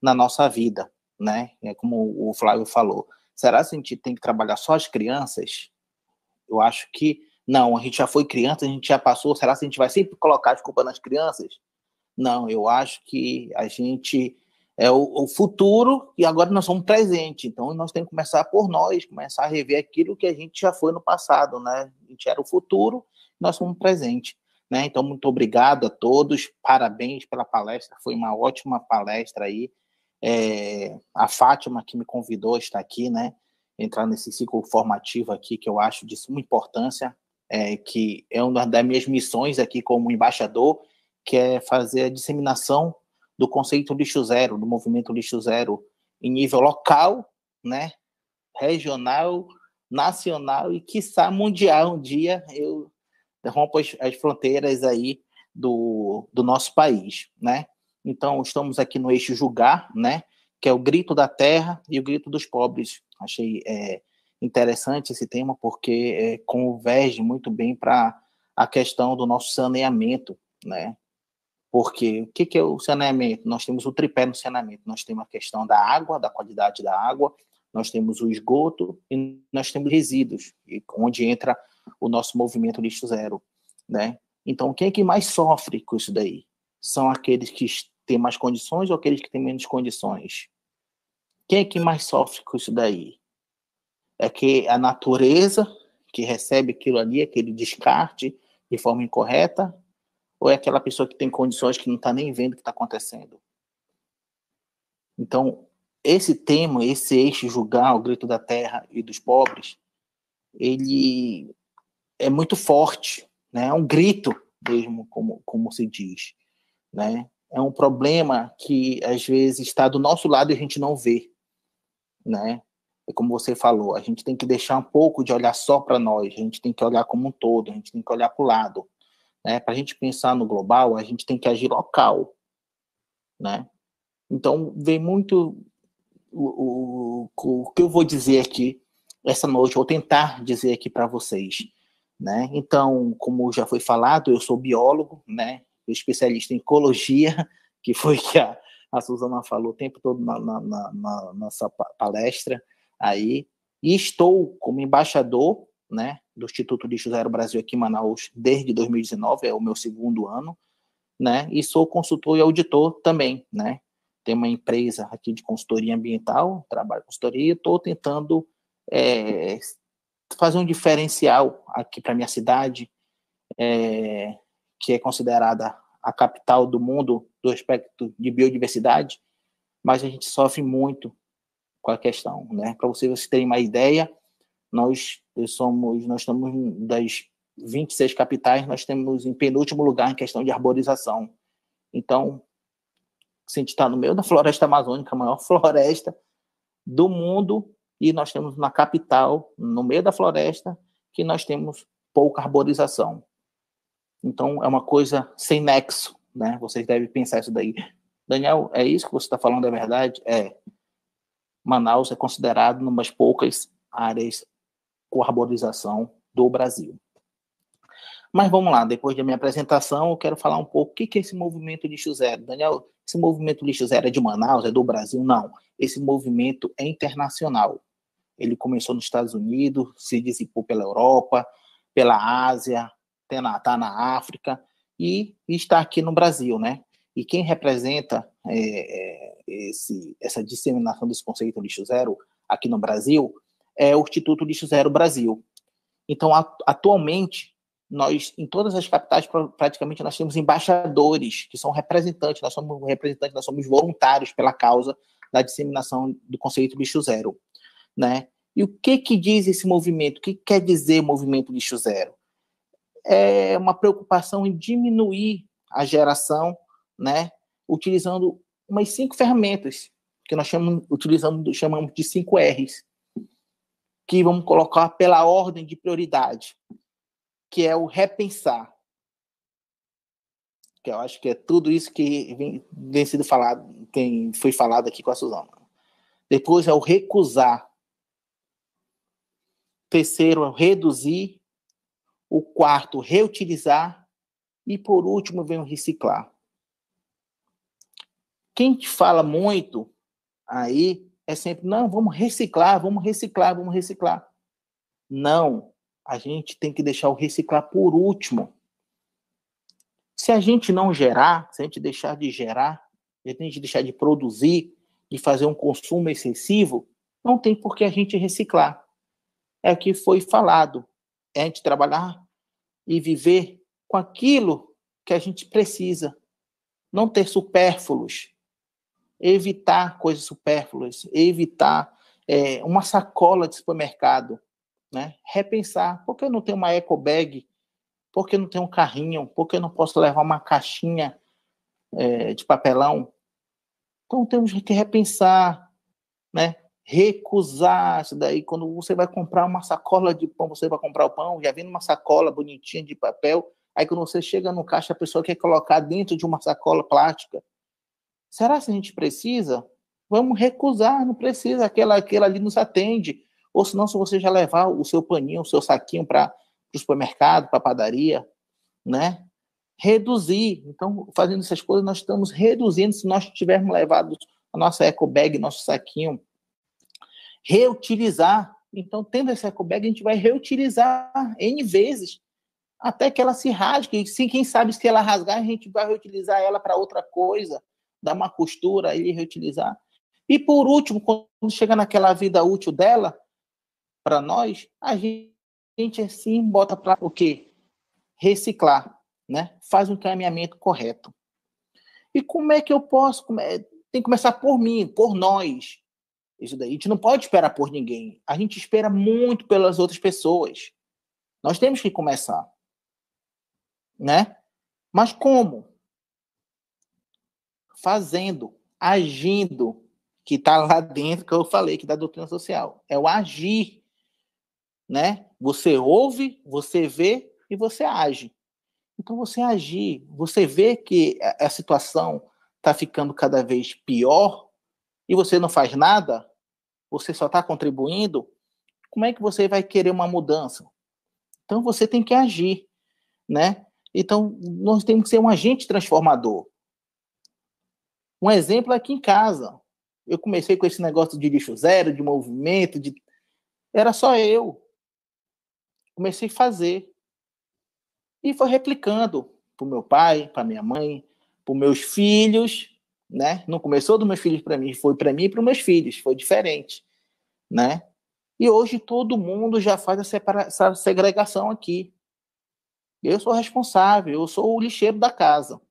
na nossa vida, né? É como o Flávio falou. Será que a gente tem que trabalhar só as crianças? Eu acho que não, a gente já foi criança, a gente já passou. Será que a gente vai sempre colocar a culpa nas crianças? Não, eu acho que a gente é o futuro e agora nós somos presente. Então, nós temos que começar por nós, começar a rever aquilo que a gente já foi no passado, né? A gente era o futuro, nós somos presente, né? Então, muito obrigado a todos, parabéns pela palestra, foi uma ótima palestra aí. A Fátima, que me convidou, está aqui, né? Entrar nesse ciclo formativo aqui, que eu acho de suma importância, que é uma das minhas missões aqui como embaixador, que é fazer a disseminação do conceito lixo zero, do movimento lixo zero, em nível local, né, regional, nacional e, quiçá, mundial. Um dia eu rompo as fronteiras aí do nosso país, né? Então, estamos aqui no eixo Julgar, né, que é o grito da terra e o grito dos pobres. Achei interessante esse tema porque converge muito bem para a questão do nosso saneamento, né? Porque o que é o saneamento? Nós temos o tripé no saneamento. Nós temos a questão da água, da qualidade da água, nós temos o esgoto e nós temos resíduos, onde entra o nosso movimento lixo zero, né? Então, quem é que mais sofre com isso daí? São aqueles que têm mais condições ou aqueles que têm menos condições? Quem é que mais sofre com isso daí? É que a natureza que recebe aquilo ali, aquele descarte de forma incorreta, ou é aquela pessoa que tem condições que não está nem vendo o que está acontecendo? Então, esse tema, esse eixo julgar, o grito da terra e dos pobres, ele é muito forte, né? É um grito mesmo, como se diz, né? É um problema que, às vezes, está do nosso lado e a gente não vê, né? É como você falou, a gente tem que deixar um pouco de olhar só para nós, a gente tem que olhar como um todo, a gente tem que olhar para o lado. Né? Para a gente pensar no global, a gente tem que agir local, né? Então, vem muito o que eu vou dizer aqui essa noite, vou tentar dizer aqui para vocês, né? Então, como já foi falado, eu sou biólogo, né? Especialista em ecologia, que foi que a Suzana falou o tempo todo na nossa palestra aí, e estou como embaixador, né, do Instituto Lixo Zero Brasil aqui em Manaus desde 2019, é o meu segundo ano, né, e sou consultor e auditor também, né, tem uma empresa aqui de consultoria ambiental, trabalho com consultoria, e estou tentando fazer um diferencial aqui para minha cidade, que é considerada a capital do mundo do aspecto de biodiversidade, mas a gente sofre muito com a questão, né, para vocês terem uma ideia, nós estamos das 26 capitais, nós temos em penúltimo lugar em questão de arborização. Então, se a gente está no meio da floresta amazônica, a maior floresta do mundo, e nós temos na capital, no meio da floresta, que nós temos pouca arborização. Então, é uma coisa sem nexo, né? Vocês devem pensar isso daí. Daniel, é isso que você está falando, é verdade? Manaus é considerado uma das poucas áreas com arborização do Brasil. Mas vamos lá, depois da minha apresentação, eu quero falar um pouco o que é esse movimento Lixo Zero. Daniel, esse movimento Lixo Zero é de Manaus, é do Brasil? Não. Esse movimento é internacional. Ele começou nos Estados Unidos, se dissipou pela Europa, pela Ásia, está na África e está aqui no Brasil, né? E quem representa essa disseminação desse conceito Lixo Zero aqui no Brasil é o Instituto Lixo Zero Brasil. Então, atualmente, nós, em todas as capitais, praticamente, nós temos embaixadores, que são representantes, nós somos voluntários pela causa da disseminação do conceito Lixo Zero, né? E o que diz esse movimento? O que quer dizer o movimento Lixo Zero? É uma preocupação em diminuir a geração, né? Utilizando umas 5 ferramentas, que nós chamamos de 5 R's, que vamos colocar pela ordem de prioridade, que é o repensar, que eu acho que é tudo isso que vem sido falado, quem foi falado aqui com a Suzana. Depois é o recusar. Terceiro é o reduzir. O quarto, reutilizar. E por último vem o reciclar. Quem te fala muito aí é sempre, não, vamos reciclar, vamos reciclar, vamos reciclar. Não. A gente tem que deixar o reciclar por último. Se a gente não gerar, se a gente deixar de gerar, se a gente deixar de produzir, de fazer um consumo excessivo, não tem por que a gente reciclar. É o que foi falado. É a gente trabalhar e viver com aquilo que a gente precisa. Não ter supérfluos. Evitar coisas supérfluas. Evitar uma sacola de supermercado. Né? Repensar, por que eu não tenho uma eco bag? Por que eu não tenho um carrinho? Por que eu não posso levar uma caixinha de papelão? Então temos que repensar, né? Recusar isso daí. Quando você vai comprar uma sacola de pão, você vai comprar o pão, já vem numa sacola bonitinha de papel, aí quando você chega no caixa, a pessoa quer colocar dentro de uma sacola plástica. Será que a gente precisa? Vamos recusar, não precisa, aquela ali nos atende. Ou senão, se você já levar o seu paninho, o seu saquinho para o supermercado, para a padaria, né? Reduzir. Então, fazendo essas coisas, nós estamos reduzindo, se nós tivermos levado a nossa eco bag, nosso saquinho. Reutilizar. Então, tendo essa eco bag, a gente vai reutilizar N vezes, até que ela se rasgue. E quem sabe, se ela rasgar, a gente vai reutilizar ela para outra coisa, dar uma costura e reutilizar. E, por último, quando chega naquela vida útil dela, para nós, a gente assim bota para o quê? Reciclar, né? Faz um encaminhamento correto. E como é que eu posso? Tem que começar por mim, por nós. Isso daí. A gente não pode esperar por ninguém. A gente espera muito pelas outras pessoas. Nós temos que começar. Né? Mas como? Fazendo, agindo, que está lá dentro, que eu falei, que da doutrina social. É o agir. Né? Você ouve, você vê e você age. Então, você agir, você vê que a situação está ficando cada vez pior e você não faz nada, você só está contribuindo, como é que você vai querer uma mudança? Então, você tem que agir, né? Então, nós temos que ser um agente transformador. Um exemplo é aqui em casa. Eu comecei com esse negócio de lixo zero, de movimento, era só eu. Comecei a fazer. E foi replicando para o meu pai, para minha mãe, para os meus filhos, né? Não começou dos meus filhos para mim, foi para mim e para os meus filhos, foi diferente, né? E hoje todo mundo já faz essa segregação aqui. Eu sou responsável, eu sou o lixeiro da casa.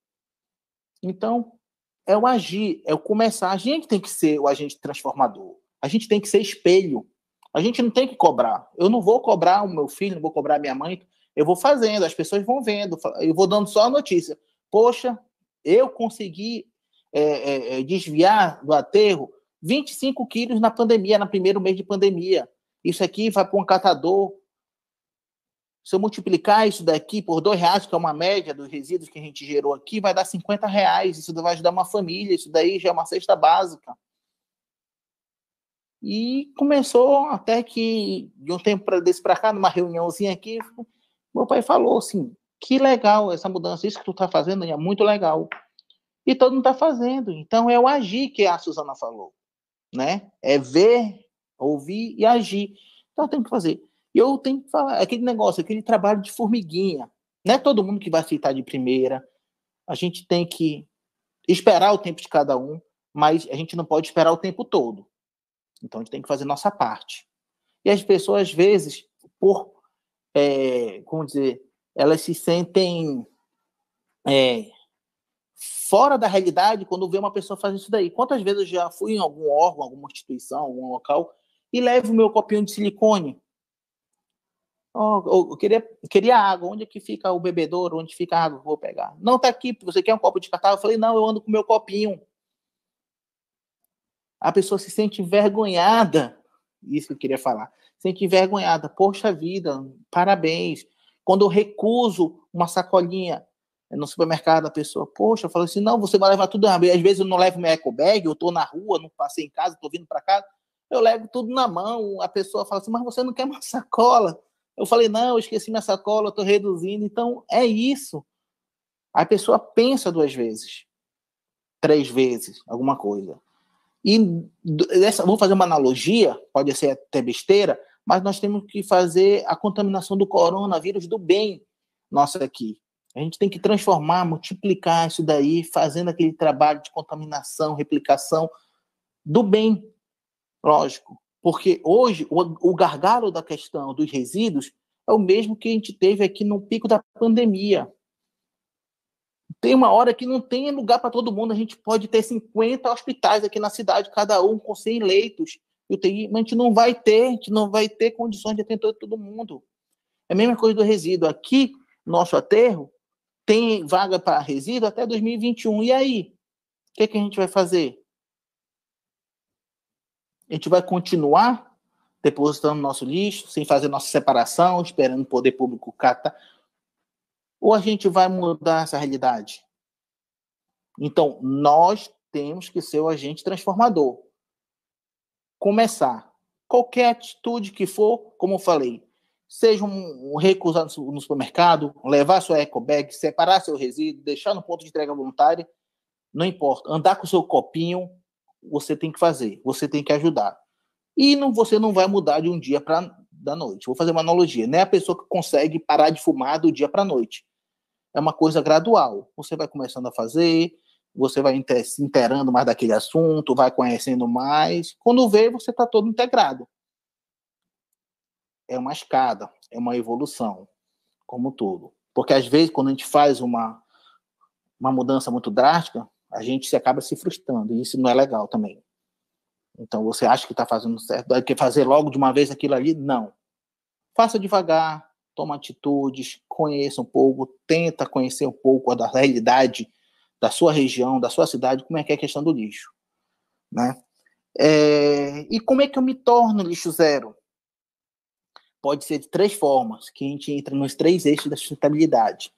Então, é o agir, é o começar. A gente tem que ser o agente transformador. A gente tem que ser espelho. A gente não tem que cobrar. Eu não vou cobrar o meu filho, não vou cobrar a minha mãe. Eu vou fazendo, as pessoas vão vendo. Eu vou dando só a notícia. Poxa, eu consegui desviar do aterro 25 quilos na pandemia, no primeiro mês de pandemia. Isso aqui vai para um catador. Se eu multiplicar isso daqui por R$2, que é uma média dos resíduos que a gente gerou aqui, vai dar R$50. Isso vai ajudar uma família. Isso daí já é uma cesta básica. E começou até que, de um tempo desse para cá, numa reuniãozinha aqui, meu pai falou assim, que legal essa mudança, isso que tu tá fazendo é muito legal. E todo mundo tá fazendo. Então é o agir que a Suzana falou, né? É ver, ouvir e agir. Então eu tenho que fazer. E eu tenho que falar, aquele negócio, aquele trabalho de formiguinha. Não é todo mundo que vai aceitar de primeira. A gente tem que esperar o tempo de cada um, mas a gente não pode esperar o tempo todo. Então a gente tem que fazer nossa parte. E as pessoas, às vezes, como dizer, elas se sentem fora da realidade quando vê uma pessoa fazer isso daí. Quantas vezes eu já fui em algum órgão, alguma instituição, algum local, e levo o meu copinho de silicone? Eu queria água. Onde é que fica o bebedouro? Onde fica a água que eu vou pegar? Não, tá aqui. Você quer um copo de catarro? Eu falei, não, eu ando com o meu copinho. A pessoa se sente envergonhada. Isso que eu queria falar. Se sente envergonhada. Poxa vida, parabéns. Quando eu recuso uma sacolinha no supermercado, a pessoa, poxa, eu falo assim, não, você vai levar tudo. Às vezes eu não levo meu eco bag, eu tô na rua, não passei em casa, tô vindo para casa, eu levo tudo na mão. A pessoa fala assim, mas você não quer uma sacola? Eu falei, não, eu esqueci minha sacola, eu tô reduzindo. Então, é isso. A pessoa pensa 2 vezes, 3 vezes, alguma coisa. E vamos fazer uma analogia, pode ser até besteira, mas nós temos que fazer a contaminação do coronavírus do bem nossa aqui. A gente tem que transformar, multiplicar isso daí, fazendo aquele trabalho de contaminação, replicação do bem, lógico. Porque hoje o gargalo da questão dos resíduos é o mesmo que a gente teve aqui no pico da pandemia. Tem uma hora que não tem lugar para todo mundo. A gente pode ter 50 hospitais aqui na cidade, cada um com 100 leitos. Mas a gente não vai ter condições de atender todo mundo. É a mesma coisa do resíduo. Aqui, nosso aterro, tem vaga para resíduo até 2021. E aí? O que a gente vai fazer? A gente vai continuar depositando nosso lixo, sem fazer nossa separação, esperando o poder público catar? Ou a gente vai mudar essa realidade? Então, nós temos que ser o agente transformador. Começar. Qualquer atitude que for, como eu falei, seja um recusar no supermercado, levar sua ecobag, separar seu resíduo, deixar no ponto de entrega voluntária, não importa. Andar com o seu copinho, você tem que fazer, você tem que ajudar. E você não vai mudar de um dia para da noite. Vou fazer uma analogia. Não é a pessoa que consegue parar de fumar do dia para a noite. É uma coisa gradual. Você vai começando a fazer, você vai se inteirando mais daquele assunto, vai conhecendo mais. Quando vê, você está todo integrado. É uma escada, é uma evolução, como tudo. Porque às vezes, quando a gente faz uma mudança muito drástica, a gente acaba se frustrando, e isso não é legal também. Então, você acha que está fazendo certo, vai querer fazer logo de uma vez aquilo ali? Não. Faça devagar, toma atitudes, conheça um pouco, tenta conhecer um pouco da realidade da sua região, da sua cidade, como é que é a questão do lixo, né? E como é que eu me torno lixo zero? Pode ser de 3 formas, que a gente entra nos 3 eixos da sustentabilidade.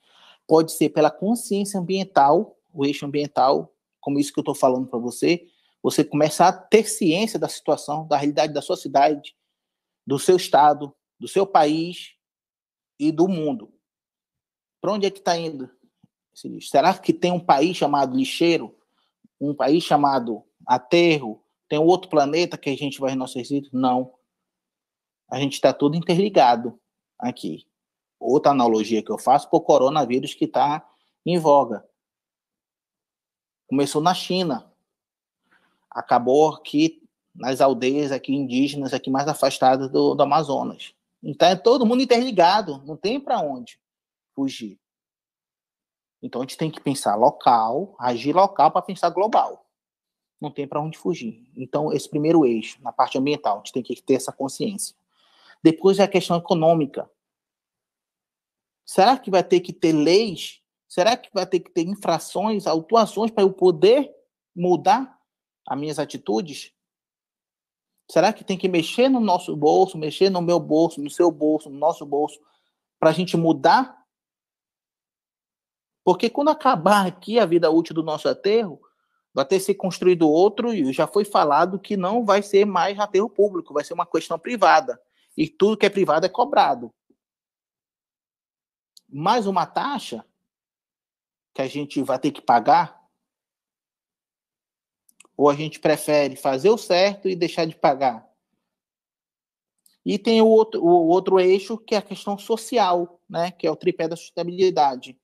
Pode ser pela consciência ambiental, o eixo ambiental, como isso que eu estou falando para você começar a ter ciência da situação, da realidade da sua cidade, do seu estado, do seu país e do mundo. Para onde é que está indo esse lixo? Será que tem um país chamado lixeiro? Um país chamado aterro? Tem um outro planeta que a gente vai nos resíduos? Não. A gente está tudo interligado aqui. Outra analogia que eu faço para o coronavírus que está em voga. Começou na China. Acabou aqui nas aldeias aqui indígenas, aqui mais afastadas do Amazonas. Então é todo mundo interligado, não tem para onde fugir. Então a gente tem que pensar local, agir local para pensar global. Não tem para onde fugir. Então esse primeiro eixo, na parte ambiental, a gente tem que ter essa consciência. Depois é a questão econômica. Será que vai ter que ter leis? Será que vai ter que ter infrações, autuações para eu poder mudar as minhas atitudes? Será que tem que mexer no nosso bolso, mexer no meu bolso, no seu bolso, no nosso bolso, para a gente mudar? Porque quando acabar aqui a vida útil do nosso aterro, vai ter que ser construído outro, e já foi falado que não vai ser mais aterro público, vai ser uma questão privada. E tudo que é privado é cobrado. Mais uma taxa que a gente vai ter que pagar, ou a gente prefere fazer o certo e deixar de pagar? E tem o outro eixo, que é a questão social, né, que é o tripé da sustentabilidade.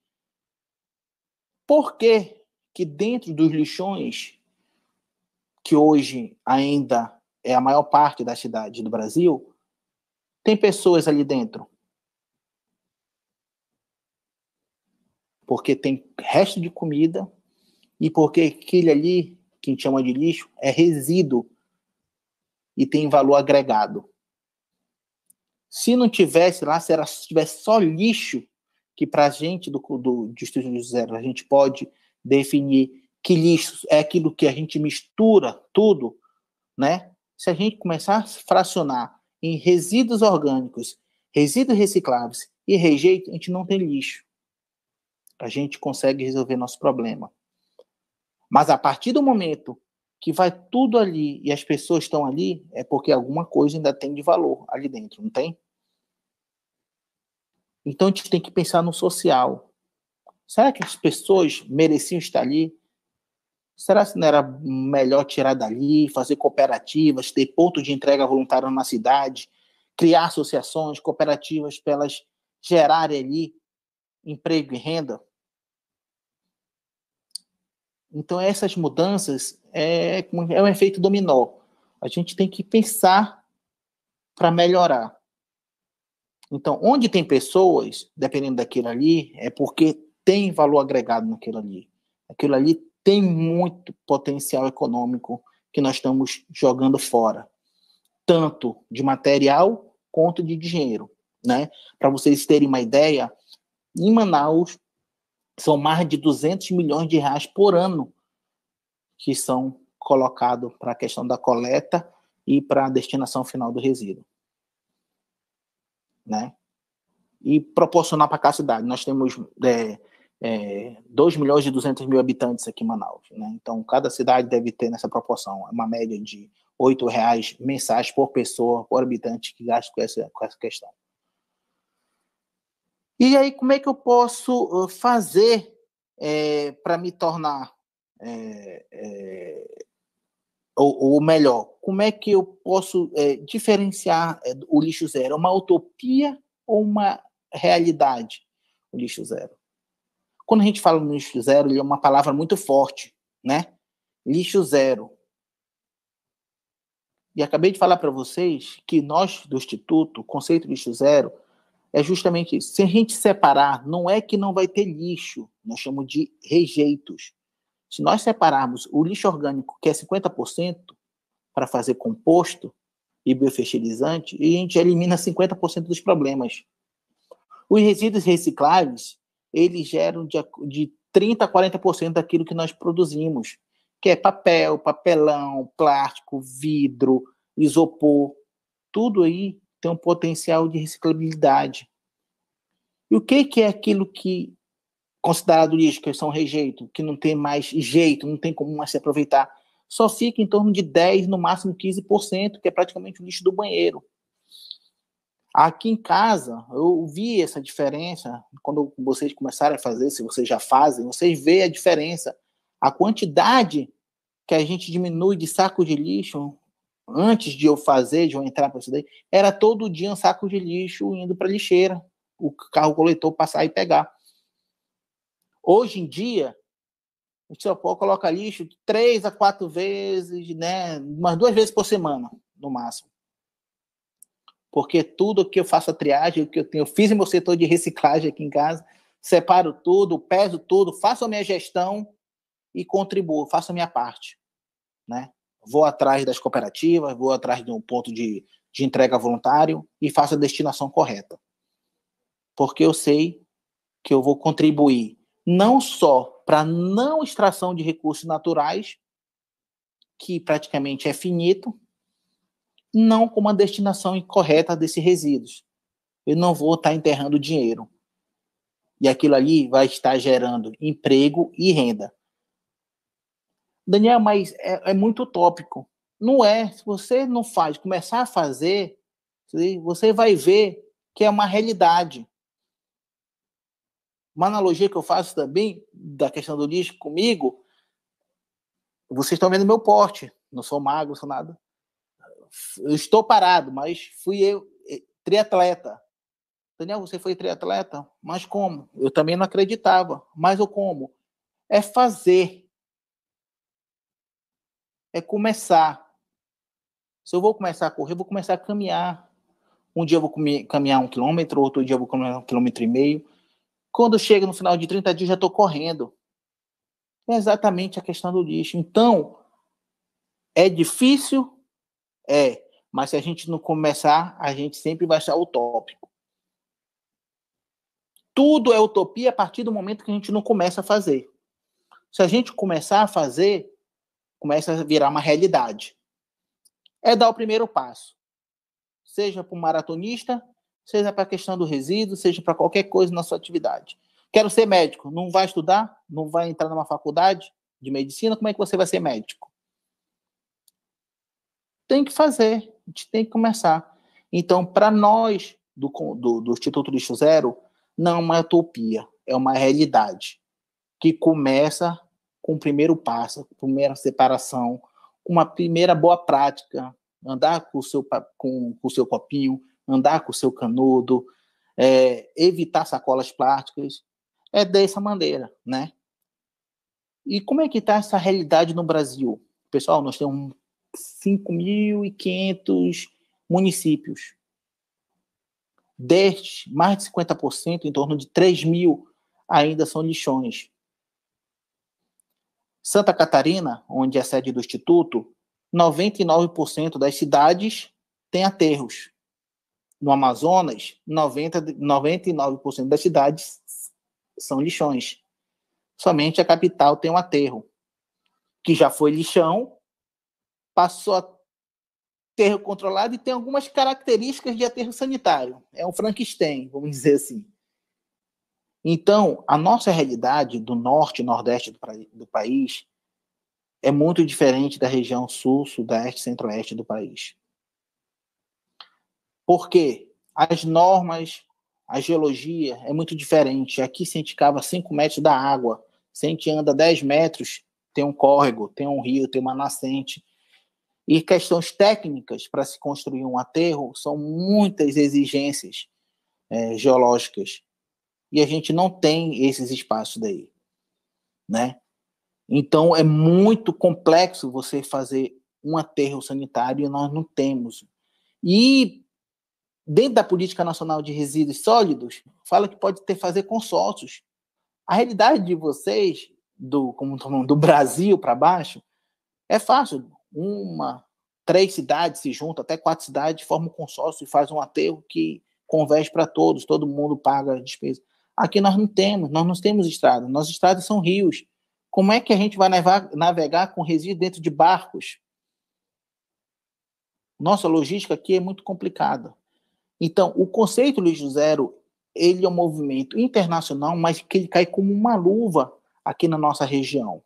Por que que dentro dos lixões, que hoje ainda é a maior parte da cidade do Brasil, tem pessoas ali dentro? Porque tem resto de comida e porque aquele ali, que a gente chama de lixo, é resíduo e tem valor agregado. Se não tivesse lá, se tivesse só lixo, que para a gente do Distrito Zero, a gente pode definir que lixo é aquilo que a gente mistura tudo, né? Se a gente começar a fracionar em resíduos orgânicos, resíduos recicláveis e rejeito, a gente não tem lixo. A gente consegue resolver nosso problema. Mas a partir do momento que vai tudo ali e as pessoas estão ali, é porque alguma coisa ainda tem de valor ali dentro, não tem? Então a gente tem que pensar no social. Será que as pessoas mereciam estar ali? Será que não era melhor tirar dali, fazer cooperativas, ter ponto de entrega voluntária na cidade, criar associações, cooperativas para elas gerarem ali emprego e renda? Então essas mudanças é um efeito dominó. A gente tem que pensar para melhorar. Então, onde tem pessoas, dependendo daquilo ali, é porque tem valor agregado naquilo ali. Aquilo ali tem muito potencial econômico que nós estamos jogando fora, tanto de material quanto de dinheiro, né? Para vocês terem uma ideia, em Manaus são mais de 200 milhões de reais por ano que são colocados para a questão da coleta e para a destinação final do resíduo, né? E proporcionar para cada cidade. Nós temos 2 milhões e 200 mil habitantes aqui em Manaus, né? Então, cada cidade deve ter nessa proporção, uma média de R$ 8 mensais por pessoa, por habitante que gasta com essa questão. E aí, como é que eu posso fazer para me tornar ou melhor, como é que eu posso diferenciar o lixo zero? É uma utopia ou uma realidade, o lixo zero? Quando a gente fala no lixo zero, ele é uma palavra muito forte, né? Lixo zero. E acabei de falar para vocês que nós, do Instituto, o conceito de lixo zero é justamente isso. Se a gente separar, não é que não vai ter lixo, nós chamamos de rejeitos. Se nós separarmos o lixo orgânico, que é 50%, para fazer composto e biofertilizante, e a gente elimina 50% dos problemas. Os resíduos recicláveis, eles geram de 30% a 40% daquilo que nós produzimos, que é papel, papelão, plástico, vidro, isopor. Tudo aí tem um potencial de reciclabilidade. E o que é aquilo que considerado lixo, que são rejeito, que não tem mais jeito, não tem como mais se aproveitar? Só fica em torno de 10%, no máximo 15%, que é praticamente o lixo do banheiro. Aqui em casa, eu vi essa diferença, quando vocês começarem a fazer, se vocês já fazem, vocês veem a diferença, a quantidade que a gente diminui de saco de lixo. Antes de eu entrar para isso daí, era todo dia um saco de lixo indo para a lixeira, o carro coletor passar e pegar. Hoje em dia, a gente só pode colocar lixo 3 a 4 vezes, né? Umas 2 vezes por semana, no máximo. Porque tudo que eu faço a triagem, o que eu fiz meu setor de reciclagem aqui em casa, separo tudo, peso tudo, faço a minha gestão e contribuo, faço a minha parte, né? Vou atrás das cooperativas, vou atrás de um ponto de entrega voluntário e faço a destinação correta. Porque eu sei que eu vou contribuir não só para a não extração de recursos naturais, que praticamente é finito, não com uma destinação incorreta desses resíduos. Eu não vou estar enterrando dinheiro. E aquilo ali vai estar gerando emprego e renda. Daniel, mas é muito utópico. Não é. Se você não faz, começar a fazer, você vai ver que é uma realidade. Uma analogia que eu faço também da questão do lixo comigo, vocês estão vendo meu porte. Não sou magro, não sou nada. Eu estou parado, mas fui eu, triatleta. Daniel, você foi triatleta? Mas como? Eu também não acreditava. Mas o como? É fazer. É começar. Se eu vou começar a correr, eu vou começar a caminhar. Um dia eu vou caminhar 1 quilômetro, outro dia eu vou caminhar 1,5 quilômetro. Quando chega no final de 30 dias, já estou correndo. É exatamente a questão do lixo. Então, é difícil? É. Mas se a gente não começar, a gente sempre vai achar utópico. Tudo é utopia a partir do momento que a gente não começa a fazer. Se a gente começar a fazer, começa a virar uma realidade. É dar o primeiro passo. Seja para o maratonista, seja para a questão do resíduo, seja para qualquer coisa na sua atividade. Quero ser médico. Não vai estudar? Não vai entrar numa faculdade de medicina? Como é que você vai ser médico? Tem que fazer. A gente tem que começar. Então, para nós, do Instituto Lixo Zero, não é uma utopia. É uma realidade que começa com o primeiro passo, a primeira separação, uma primeira boa prática, andar com o seu copinho, andar com o seu canudo, evitar sacolas plásticas, é dessa maneira, né? E como é que está essa realidade no Brasil? Pessoal, nós temos 5.500 municípios. Destes, mais de 50%, em torno de 3.000, ainda são lixões. Santa Catarina, onde é a sede do Instituto, 99% das cidades têm aterros. No Amazonas, 99% das cidades são lixões. Somente a capital tem um aterro, que já foi lixão, passou a aterro controlado e tem algumas características de aterro sanitário. É um Frankenstein, vamos dizer assim. Então, a nossa realidade do norte e nordeste do país é muito diferente da região sul, sudeste, centro-oeste do país. Por quê? As normas, a geologia é muito diferente. Aqui, se a gente cava 5 metros da água, se a gente anda 10 metros, tem um córrego, tem um rio, tem uma nascente. E questões técnicas para se construir um aterro são muitas exigências geológicas. E a gente não tem esses espaços daí, né? Então, é muito complexo você fazer um aterro sanitário e nós não temos. E, dentro da Política Nacional de Resíduos Sólidos, fala que pode fazer consórcios. A realidade de vocês, do Brasil para baixo, é fácil. 3 cidades se juntam, até 4 cidades, formam um consórcio e fazem um aterro que converge para todos, todo mundo paga a despesa. Aqui nós não temos estradas. Nossas estradas são rios. Como é que a gente vai navegar com resíduos dentro de barcos? Nossa logística aqui é muito complicada. Então, o conceito Lixo Zero, ele é um movimento internacional, mas que ele cai como uma luva aqui na nossa região.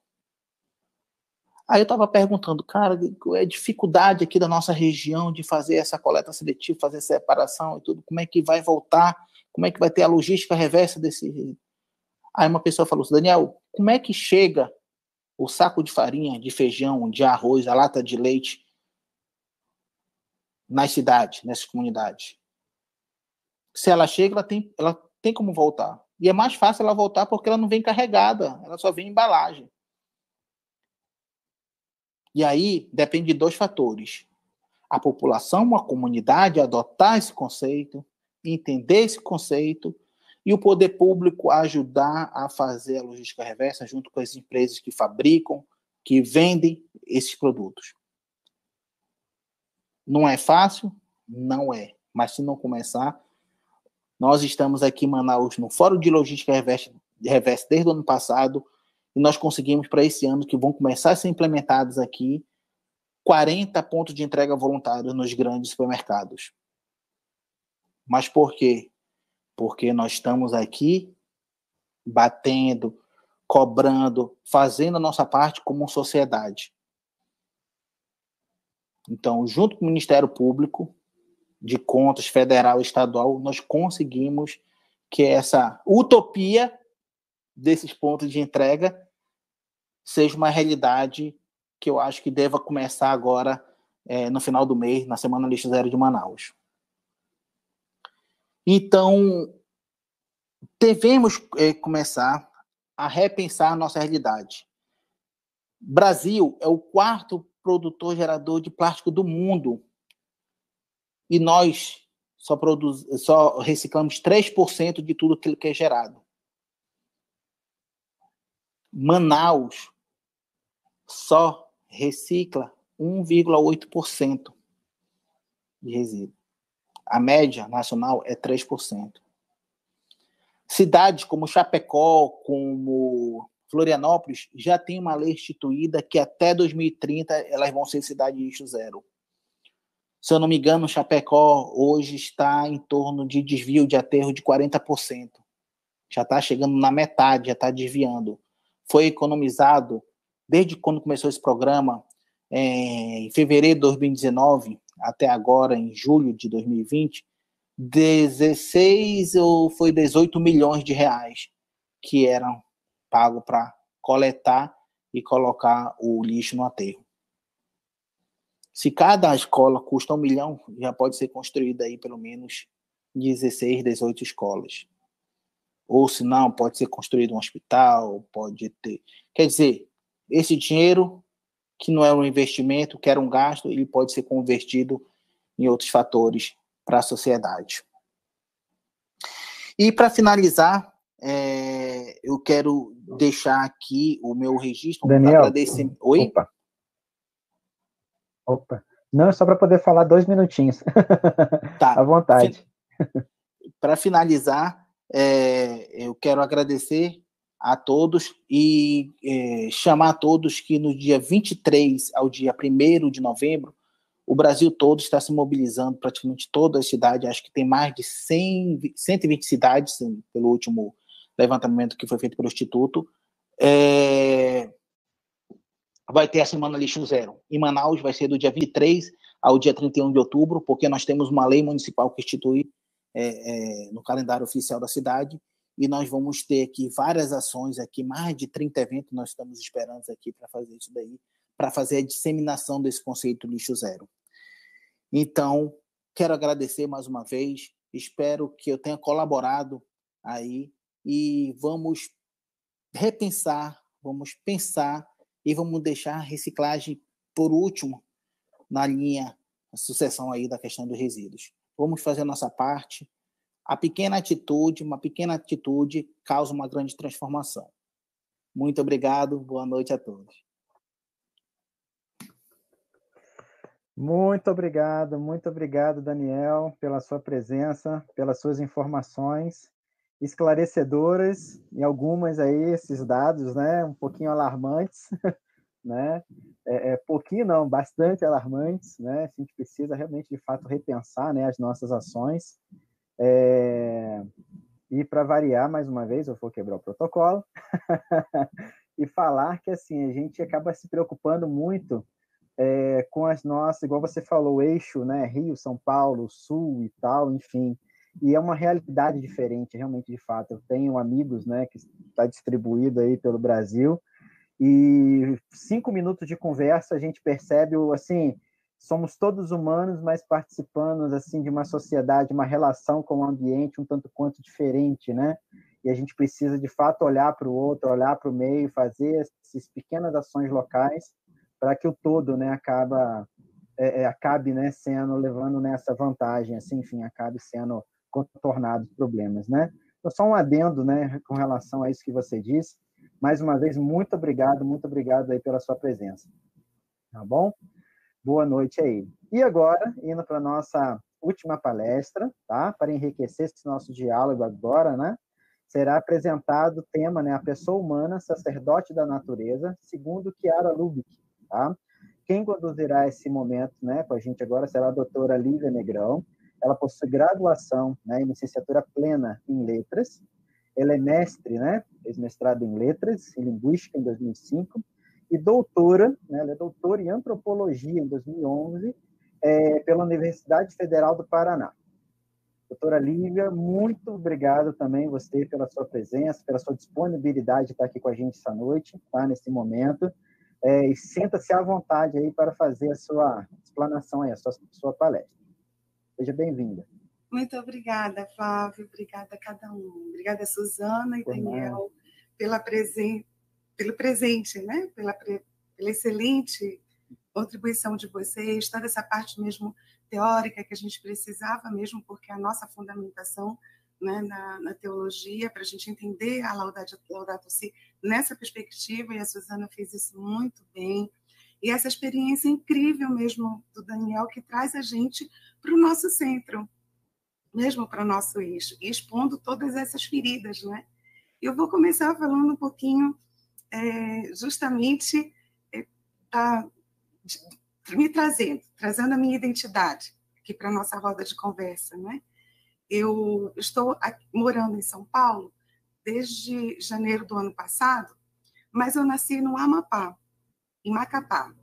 Aí eu estava perguntando, cara, é dificuldade aqui da nossa região de fazer essa coleta seletiva, fazer separação e tudo, como é que vai voltar, como é que vai ter a logística reversa desse... Aí uma pessoa falou assim, Daniel, como é que chega o saco de farinha, de feijão, de arroz, a lata de leite nas cidades, nessas comunidades? Se ela chega, ela tem como voltar. E é mais fácil ela voltar porque ela não vem carregada, ela só vem em embalagem. E aí depende de 2 fatores. A população, a comunidade adotar esse conceito, entender esse conceito, e o poder público ajudar a fazer a logística reversa junto com as empresas que fabricam, que vendem esses produtos. Não é fácil? Não é. Mas se não começar, nós estamos aqui em Manaus no Fórum de Logística Reversa desde o ano passado, e nós conseguimos para esse ano, que vão começar a ser implementados aqui, 40 pontos de entrega voluntários nos grandes supermercados. Mas por quê? Porque nós estamos aqui batendo, cobrando, fazendo a nossa parte como sociedade. Então, junto com o Ministério Público de Contas Federal e Estadual, nós conseguimos que essa utopia desses pontos de entrega seja uma realidade que eu acho que deva começar agora, no final do mês, na Semana Lixo Zero de Manaus. Então, devemos começar a repensar a nossa realidade. Brasil é o quarto produtor gerador de plástico do mundo e nós só reciclamos 3% de tudo aquilo que é gerado. Manaus só recicla 1,8% de resíduo. A média nacional é 3%. Cidades como Chapecó, como Florianópolis, já tem uma lei instituída que até 2030 elas vão ser cidade de lixo zero. Se eu não me engano, Chapecó hoje está em torno de desvio de aterro de 40%. Já está chegando na metade, já está desviando. Foi economizado, desde quando começou esse programa, em fevereiro de 2019, até agora, em julho de 2020, 16 ou foi 18 milhões de reais que eram pagos para coletar e colocar o lixo no aterro. Se cada escola custa 1 milhão, já pode ser construída aí pelo menos 16, 18 escolas. Ou se não, pode ser construído um hospital, pode ter... Quer dizer, esse dinheiro, que não é um investimento, que era um gasto, ele pode ser convertido em outros fatores para a sociedade. E para finalizar, eu quero deixar aqui o meu registro. Daniel, Oi? Opa. Não, é só para poder falar 2 minutinhos. Tá. À vontade. Para finalizar, eu quero agradecer a todos e chamar a todos que no dia 23 ao dia 1º de novembro, o Brasil todo está se mobilizando, praticamente toda a cidade, acho que tem mais de 120 cidades, pelo último levantamento que foi feito pelo Instituto, vai ter a Semana Lixo Zero. Em Manaus vai ser do dia 23 ao dia 31 de outubro, porque nós temos uma lei municipal que institui no calendário oficial da cidade, e nós vamos ter aqui várias ações, aqui mais de 30 eventos nós estamos esperando aqui para fazer isso daí, para fazer a disseminação desse conceito lixo zero. Então, quero agradecer mais uma vez, espero que eu tenha colaborado aí, e vamos repensar, vamos pensar e vamos deixar a reciclagem por último na linha, a sucessão aí da questão dos resíduos. Vamos fazer a nossa parte. Uma pequena atitude causa uma grande transformação. Muito obrigado, boa noite a todos. Muito obrigado, Daniel, pela sua presença, pelas suas informações esclarecedoras, e algumas aí, esses dados, né, um pouquinho alarmantes, né, pouquinho não, bastante alarmantes, né, a gente precisa realmente, de fato, repensar, né, as nossas ações, e para variar, mais uma vez, eu vou quebrar o protocolo, e falar que, assim, a gente acaba se preocupando muito com as nossas, igual você falou, o eixo, né, Rio, São Paulo, Sul e tal, enfim, e é uma realidade diferente, realmente, de fato. Eu tenho amigos, né, que está distribuído aí pelo Brasil, e 5 minutos de conversa a gente percebe, assim, somos todos humanos, mas participando, assim, de uma sociedade, uma relação com o ambiente um tanto quanto diferente, né? E a gente precisa, de fato, olhar para o outro, olhar para o meio, fazer essas pequenas ações locais para que o todo, né, acabe, né, levando nessa vantagem, assim, enfim, acabe sendo contornado os problemas, né? Então, só um adendo, né, com relação a isso que você disse. Mais uma vez, muito obrigado aí pela sua presença. Tá bom? Boa noite aí. E agora, indo para a nossa última palestra, tá? Para enriquecer esse nosso diálogo agora, né? Será apresentado o tema, né, a pessoa humana, sacerdote da natureza, segundo Chiara Lubich, tá? Quem conduzirá esse momento, né, com a gente agora será a doutora Lívia Negrão. Ela possui graduação, né, em licenciatura plena em letras Ela é mestre, né? Fez mestrado em Letras e Linguística em 2005 e doutora, né? Ela é doutora em Antropologia em 2011 pela Universidade Federal do Paraná. Doutora Lívia, muito obrigado também você pela sua presença, pela sua disponibilidade de estar aqui com a gente essa noite, tá? Nesse momento. E sinta-se à vontade aí para fazer a sua explanação aí, a sua palestra. Seja bem-vinda. Muito obrigada, Flávio. Obrigada a cada um. Obrigada, Suzana e Daniel, pelo presente, né? Pela excelente contribuição de vocês, toda essa parte mesmo teórica que a gente precisava mesmo, porque a nossa fundamentação, né, na teologia, para a gente entender a Laudato Si nessa perspectiva, e a Suzana fez isso muito bem, e essa experiência incrível mesmo do Daniel, que traz a gente para o nosso centro, mesmo para o nosso eixo, e expondo todas essas feridas, né? Eu vou começar falando um pouquinho, justamente, me trazendo a minha identidade aqui para a nossa roda de conversa, né? Eu estou morando em São Paulo desde janeiro do ano passado, mas eu nasci no Amapá, em Macapá.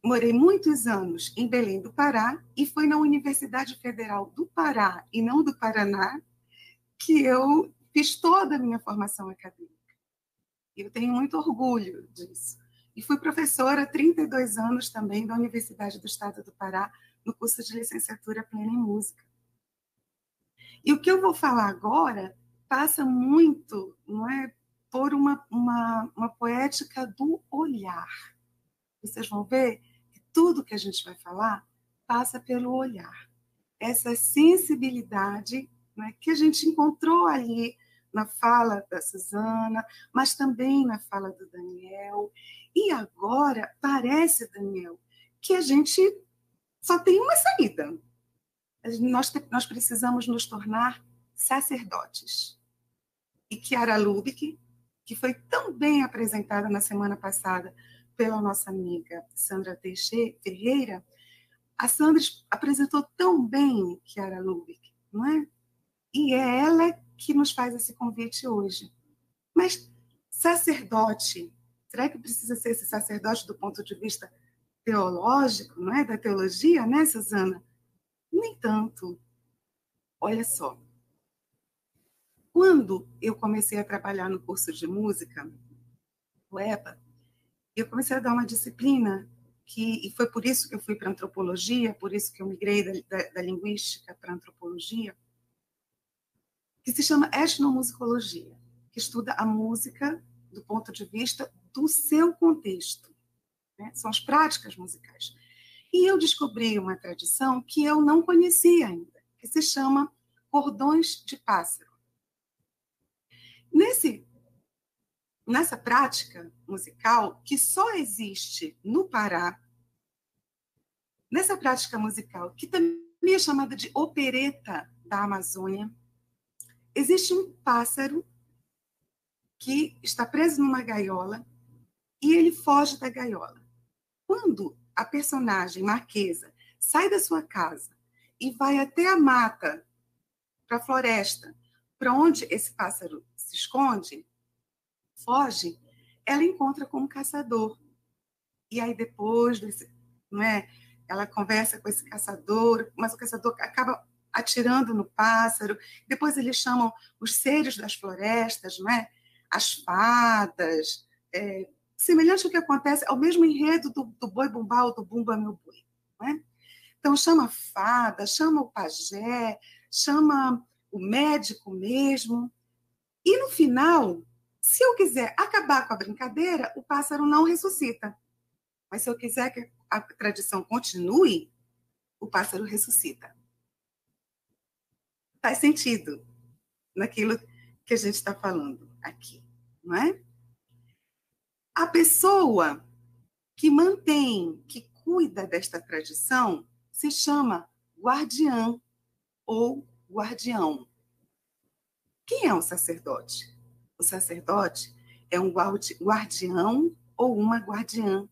Morei muitos anos em Belém do Pará e foi na Universidade Federal do Pará e não do Paraná que eu fiz toda a minha formação acadêmica. E eu tenho muito orgulho disso. E fui professora há 32 anos também da Universidade do Estado do Pará, no curso de licenciatura plena em música. E o que eu vou falar agora passa muito, não é, por uma poética do olhar. Vocês vão ver que tudo que a gente vai falar passa pelo olhar. Essa sensibilidade, né, que a gente encontrou ali na fala da Suzana, mas também na fala do Daniel. E agora, parece, Daniel, que a gente só tem uma saída. Nós precisamos nos tornar sacerdotes. E Chiara Lubich, que foi tão bem apresentada na semana passada pela nossa amiga Sandra Teixeira Ferreira, a Sandra apresentou tão bem Chiara Lubich, não é? E é ela que nos faz esse convite hoje. Mas sacerdote, será que precisa ser esse sacerdote do ponto de vista teológico, não é? Da teologia, né, Suzana? Nem tanto. Olha só. Quando eu comecei a trabalhar no curso de música, o EPA, eu comecei a dar uma disciplina e foi por isso que eu fui para antropologia, por isso que eu migrei da linguística para antropologia, que se chama etnomusicologia, que estuda a música do ponto de vista do seu contexto, né? São as práticas musicais. E eu descobri uma tradição que eu não conhecia ainda, que se chama cordões de pássaro. Nessa prática musical, que só existe no Pará, nessa prática musical, que também é chamada de opereta da Amazônia, existe um pássaro que está preso numa gaiola e ele foge da gaiola. Quando a personagem Marquesa sai da sua casa e vai até a mata, para a floresta, para onde esse pássaro se esconde, foge, ela encontra com um caçador. E aí depois, não é, ela conversa com esse caçador, mas o caçador acaba atirando no pássaro. Depois eles chamam os seres das florestas, não é? As fadas, semelhante ao que acontece, ao mesmo enredo do boi bumbá ou do bumba meu boi. Não é? Então chama a fada, chama o pajé, chama o médico mesmo. E no final, se eu quiser acabar com a brincadeira, o pássaro não ressuscita. Mas se eu quiser que a tradição continue, o pássaro ressuscita. Faz sentido naquilo que a gente está falando aqui, não é? A pessoa que mantém, que cuida desta tradição, se chama guardiã ou guardião. Quem é um sacerdote? O sacerdote é um guardião ou uma guardiã.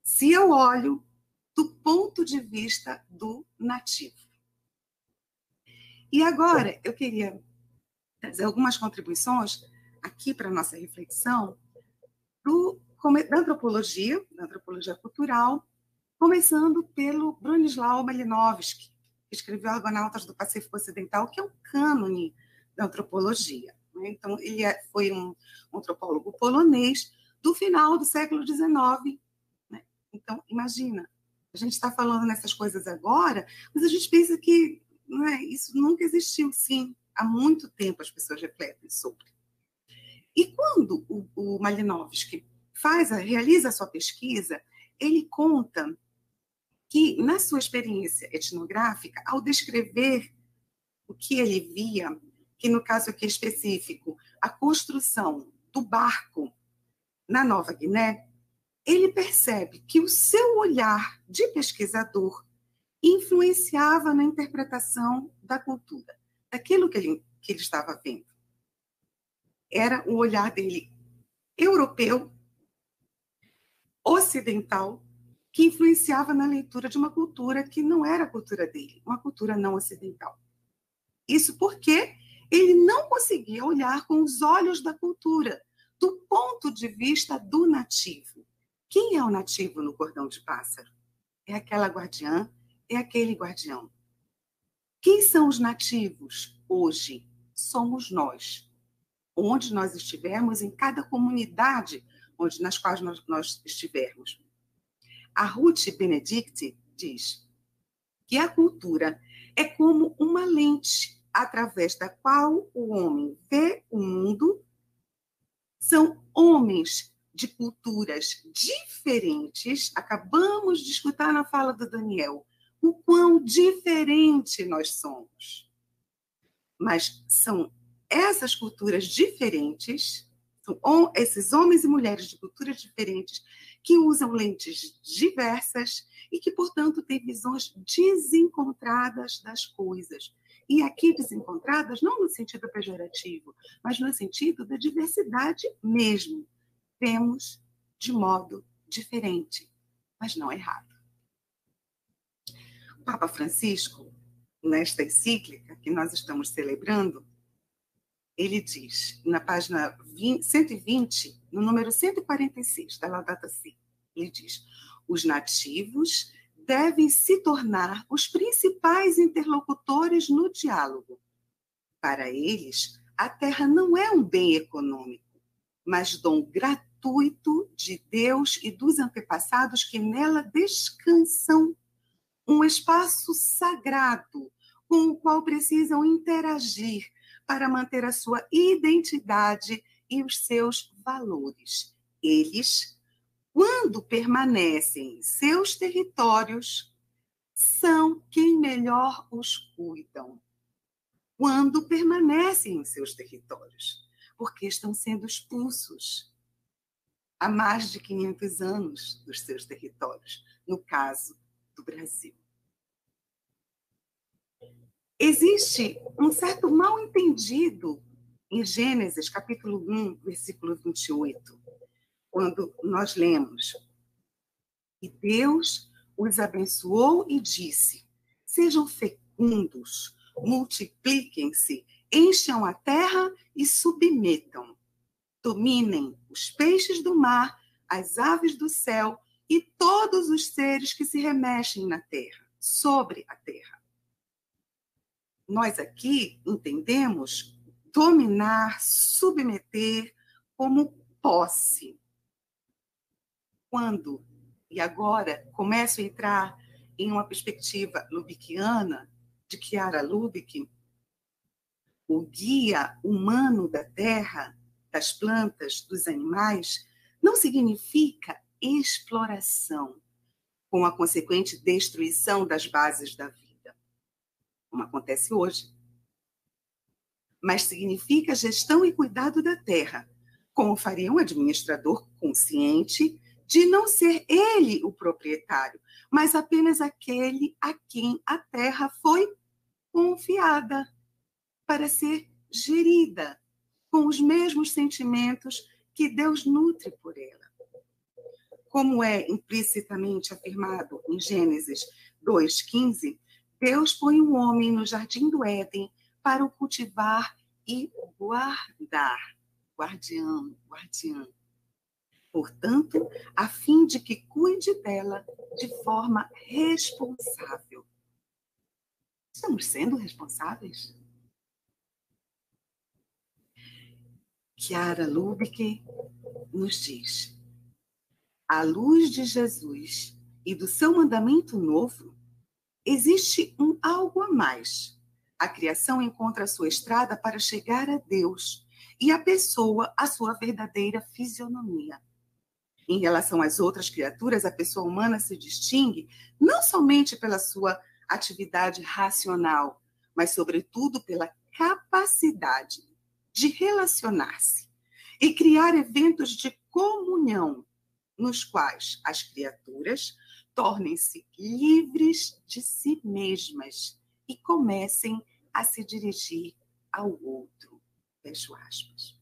Se eu olho do ponto de vista do nativo. E agora, eu queria trazer algumas contribuições aqui para a nossa reflexão da antropologia cultural, começando pelo Bronislaw Malinowski, que escreveu Argonautas do Pacífico Ocidental, que é um cânone da antropologia. Né? Então, ele foi um antropólogo polonês do final do século XIX. Né? Então, imagina, a gente está falando nessas coisas agora, mas a gente pensa que isso nunca existiu, sim. Há muito tempo as pessoas refletem sobre. E quando o Malinowski realiza a sua pesquisa, ele conta que, na sua experiência etnográfica, ao descrever o que ele via, que no caso aqui específico, a construção do barco na Nova Guiné, ele percebe que o seu olhar de pesquisador influenciava na interpretação da cultura, daquilo que ele estava vendo. Era o olhar dele europeu, ocidental, que influenciava na leitura de uma cultura que não era a cultura dele, uma cultura não ocidental. Isso porque ele não conseguia olhar com os olhos da cultura, do ponto de vista do nativo. Quem é o nativo no cordão de pássaro? É aquela guardiã, é aquele guardião. Quem são os nativos hoje? Somos nós. Onde nós estivermos, em cada comunidade nas quais nós estivermos. A Ruth Benedict diz que a cultura é como uma lente através da qual o homem vê o mundo. São homens de culturas diferentes. Acabamos de escutar na fala do Daniel o quão diferente nós somos. Mas são essas culturas diferentes, são esses homens e mulheres de culturas diferentes, que usam lentes diversas e que, portanto, têm visões desencontradas das coisas. E aqui desencontradas não no sentido pejorativo, mas no sentido da diversidade mesmo. Vemos de modo diferente, mas não errado. O Papa Francisco, nesta encíclica que nós estamos celebrando, ele diz, na página 120, no número 146 da Laudato Si, ele diz: os nativos devem se tornar os principais interlocutores no diálogo. Para eles, a terra não é um bem econômico, mas dom gratuito de Deus e dos antepassados que nela descansam, um espaço sagrado com o qual precisam interagir para manter a sua identidade e os seus valores. Eles, quando permanecem em seus territórios, são quem melhor os cuidam. Quando permanecem em seus territórios, porque estão sendo expulsos há mais de 500 anos dos seus territórios, no caso do Brasil. Existe um certo mal-entendido em Gênesis, capítulo 1, versículo 28, quando nós lemos: e Deus os abençoou e disse: sejam fecundos, multipliquem-se, encham a terra e submetam. Dominem os peixes do mar, as aves do céu e todos os seres que se remexem na terra, sobre a terra. Nós aqui entendemos dominar, submeter como posse. Quando, e agora, começo a entrar em uma perspectiva lubickiana, de Chiara Lubick, o guia humano da terra, das plantas, dos animais, não significa exploração, com a consequente destruição das bases da vida, como acontece hoje. Mas significa gestão e cuidado da terra, como faria um administrador consciente de não ser ele o proprietário, mas apenas aquele a quem a terra foi confiada para ser gerida com os mesmos sentimentos que Deus nutre por ela. Como é implicitamente afirmado em Gênesis 2:15, Deus põe o homem no jardim do Éden para o cultivar e guardar, guardiã. Portanto, a fim de que cuide dela de forma responsável. Estamos sendo responsáveis? Chiara Lubick nos diz: à luz de Jesus e do seu mandamento novo, existe algo a mais. A criação encontra a sua estrada para chegar a Deus e a pessoa a sua verdadeira fisionomia. Em relação às outras criaturas, a pessoa humana se distingue não somente pela sua atividade racional, mas, sobretudo, pela capacidade de relacionar-se e criar eventos de comunhão, nos quais as criaturas tornem-se livres de si mesmas e comecem a se dirigir ao outro. Fecho aspas.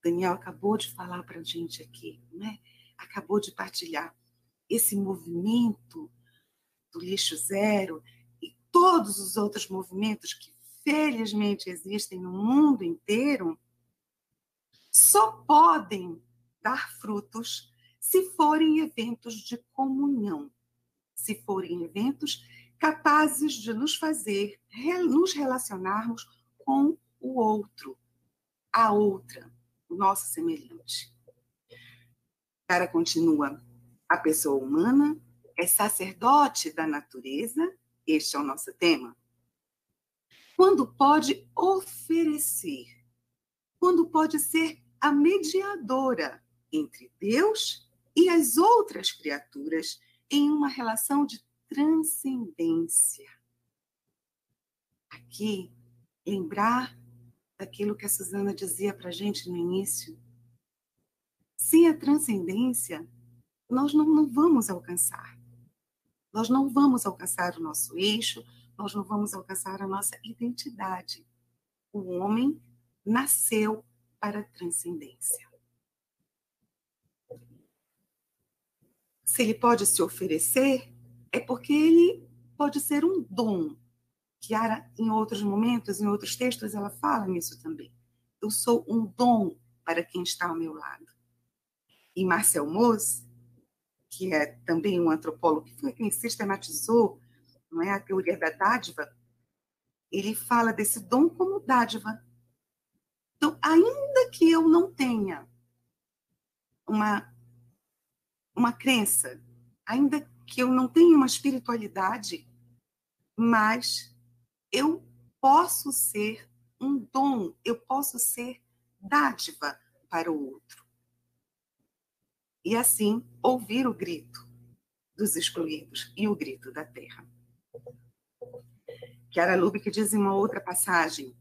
Daniel acabou de falar para a gente aqui, né? Acabou de partilhar esse movimento do lixo zero e todos os outros movimentos que felizmente existem no mundo inteiro, só podem dar frutos se forem eventos de comunhão, se forem eventos capazes de nos fazer nos relacionarmos com o outro, a outra, o nosso semelhante. Cara continua: a pessoa humana é sacerdote da natureza, este é o nosso tema, quando pode oferecer, quando pode ser a mediadora entre Deus e as outras criaturas em uma relação de transcendência. Aqui, lembrar daquilo que a Suzana dizia para a gente no início. Sem a transcendência, nós não vamos alcançar. Nós não vamos alcançar o nosso eixo, nós não vamos alcançar a nossa identidade. O homem nasceu para a transcendência. Se ele pode se oferecer, é porque ele pode ser um dom. Chiara, em outros momentos, em outros textos, ela fala nisso também. Eu sou um dom para quem está ao meu lado. E Marcel Mauss, que é também um antropólogo que foi quem sistematizou, não é, a teoria da dádiva, ele fala desse dom como dádiva. Então, ainda que eu não tenha uma crença, ainda que eu não tenha uma espiritualidade, mas eu posso ser um dom, eu posso ser dádiva para o outro. E assim, ouvir o grito dos excluídos e o grito da terra. Chiara Lubick diz em uma outra passagem: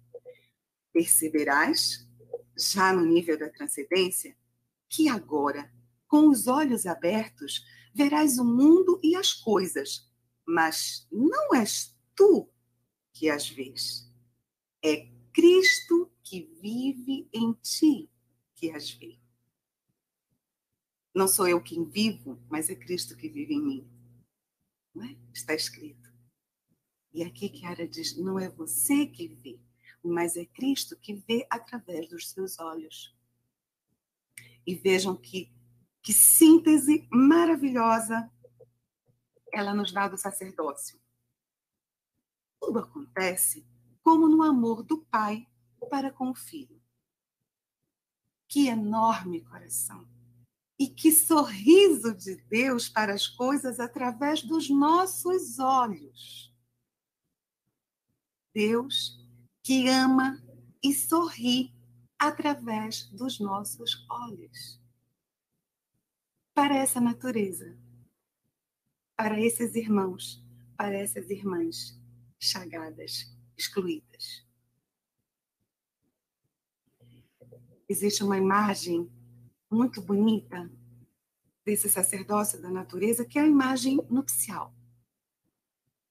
perceberás, já no nível da transcendência, que agora, com os olhos abertos, verás o mundo e as coisas, mas não és tu que as vês. É Cristo que vive em ti que as vê. Não sou eu quem vivo, mas é Cristo que vive em mim. Não é? Está escrito. E aqui Chiara diz: não é você que vê, mas é Cristo que vê através dos seus olhos. E vejam que síntese maravilhosa ela nos dá do sacerdócio. Tudo acontece como no amor do Pai para com o Filho. Que enorme coração! E que sorriso de Deus para as coisas através dos nossos olhos. Deus que ama e sorri através dos nossos olhos. Para essa natureza, para esses irmãos, para essas irmãs chagadas, excluídas. Existe uma imagem muito bonita desse sacerdócio da natureza, que é a imagem nupcial,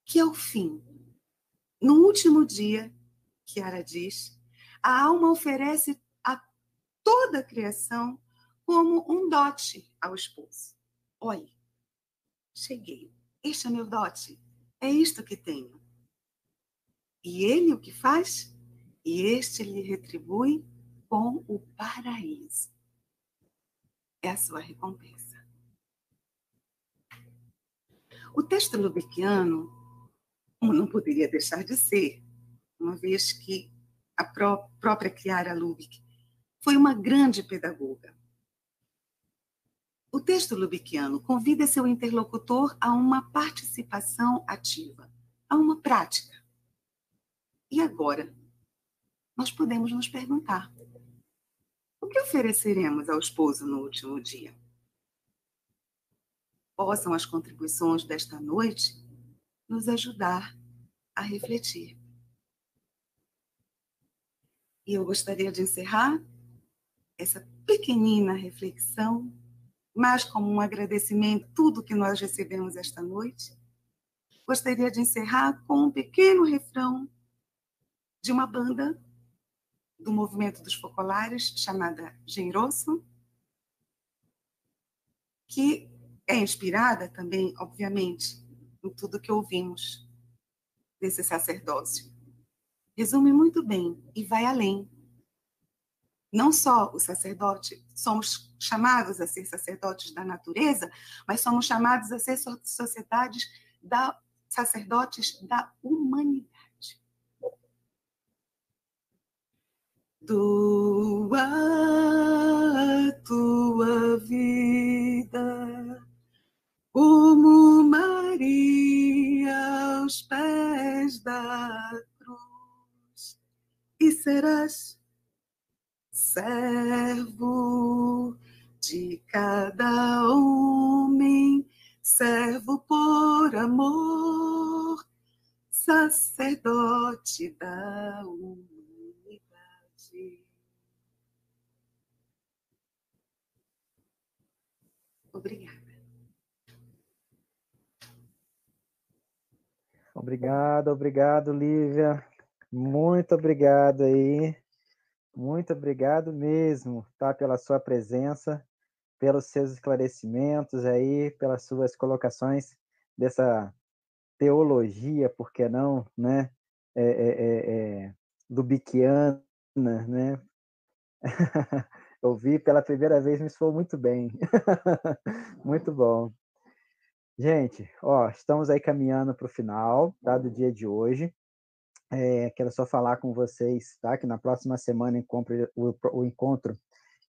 que é o fim. No último dia, Chiara diz, a alma oferece a toda a criação como um dote ao esposo. Olha, cheguei, este é meu dote, é isto que tenho. E ele o que faz? e este lhe retribui com o paraíso. É a sua recompensa. O texto lubiquiano não poderia deixar de ser, uma vez que a própria Chiara Lubick foi uma grande pedagoga. O texto lubiquiano convida seu interlocutor a uma participação ativa, a uma prática. E agora, nós podemos nos perguntar: o que ofereceremos ao esposo no último dia? Possam as contribuições desta noite nos ajudar a refletir. E eu gostaria de encerrar essa pequenina reflexão, mais como um agradecimento a tudo que nós recebemos esta noite. Gostaria de encerrar com um pequeno refrão de uma banda do movimento dos focolares, chamada Genrosso, que é inspirada também, obviamente, em tudo que ouvimos desse sacerdócio. Resume muito bem e vai além. Não só o sacerdote, somos chamados a ser sacerdotes da natureza, mas somos chamados a ser sacerdotes da humanidade. Doa a tua vida como Maria aos pés da cruz, e serás servo de cada homem, servo por amor, sacerdote da humanidade. Obrigada. Obrigado, Lívia. Muito obrigado aí. Muito obrigado mesmo, tá? Pela sua presença, pelos seus esclarecimentos aí, pelas suas colocações dessa teologia, por que não, né? Lubiquiana, né? Eu vi pela primeira vez, me soou muito bem. Muito bom. Gente, ó, estamos aí caminhando para o final, tá, do dia de hoje. Quero só falar com vocês, tá, que na próxima semana o encontro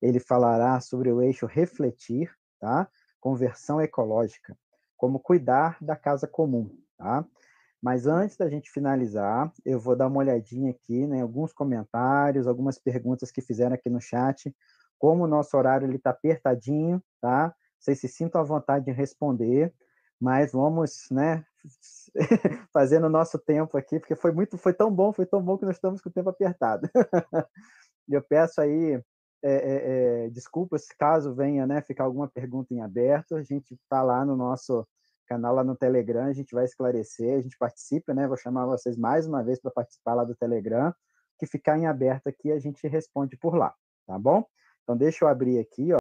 ele falará sobre o eixo refletir, tá, conversão ecológica, como cuidar da casa comum, tá? Mas antes da gente finalizar, eu vou dar uma olhadinha aqui, né, alguns comentários, algumas perguntas que fizeram aqui no chat. Como o nosso horário ele está apertadinho, tá? Vocês se sintam à vontade de responder, mas vamos, né, fazendo o nosso tempo aqui, porque foi tão bom que nós estamos com o tempo apertado. Eu peço aí desculpas caso venha, né, ficar alguma pergunta em aberto. A gente está lá no nosso canal, lá no Telegram, a gente vai esclarecer, a gente participa, né? Vou chamar vocês mais uma vez para participar lá do Telegram, que ficar em aberto aqui a gente responde por lá, tá bom? Então deixa eu abrir aqui, ó.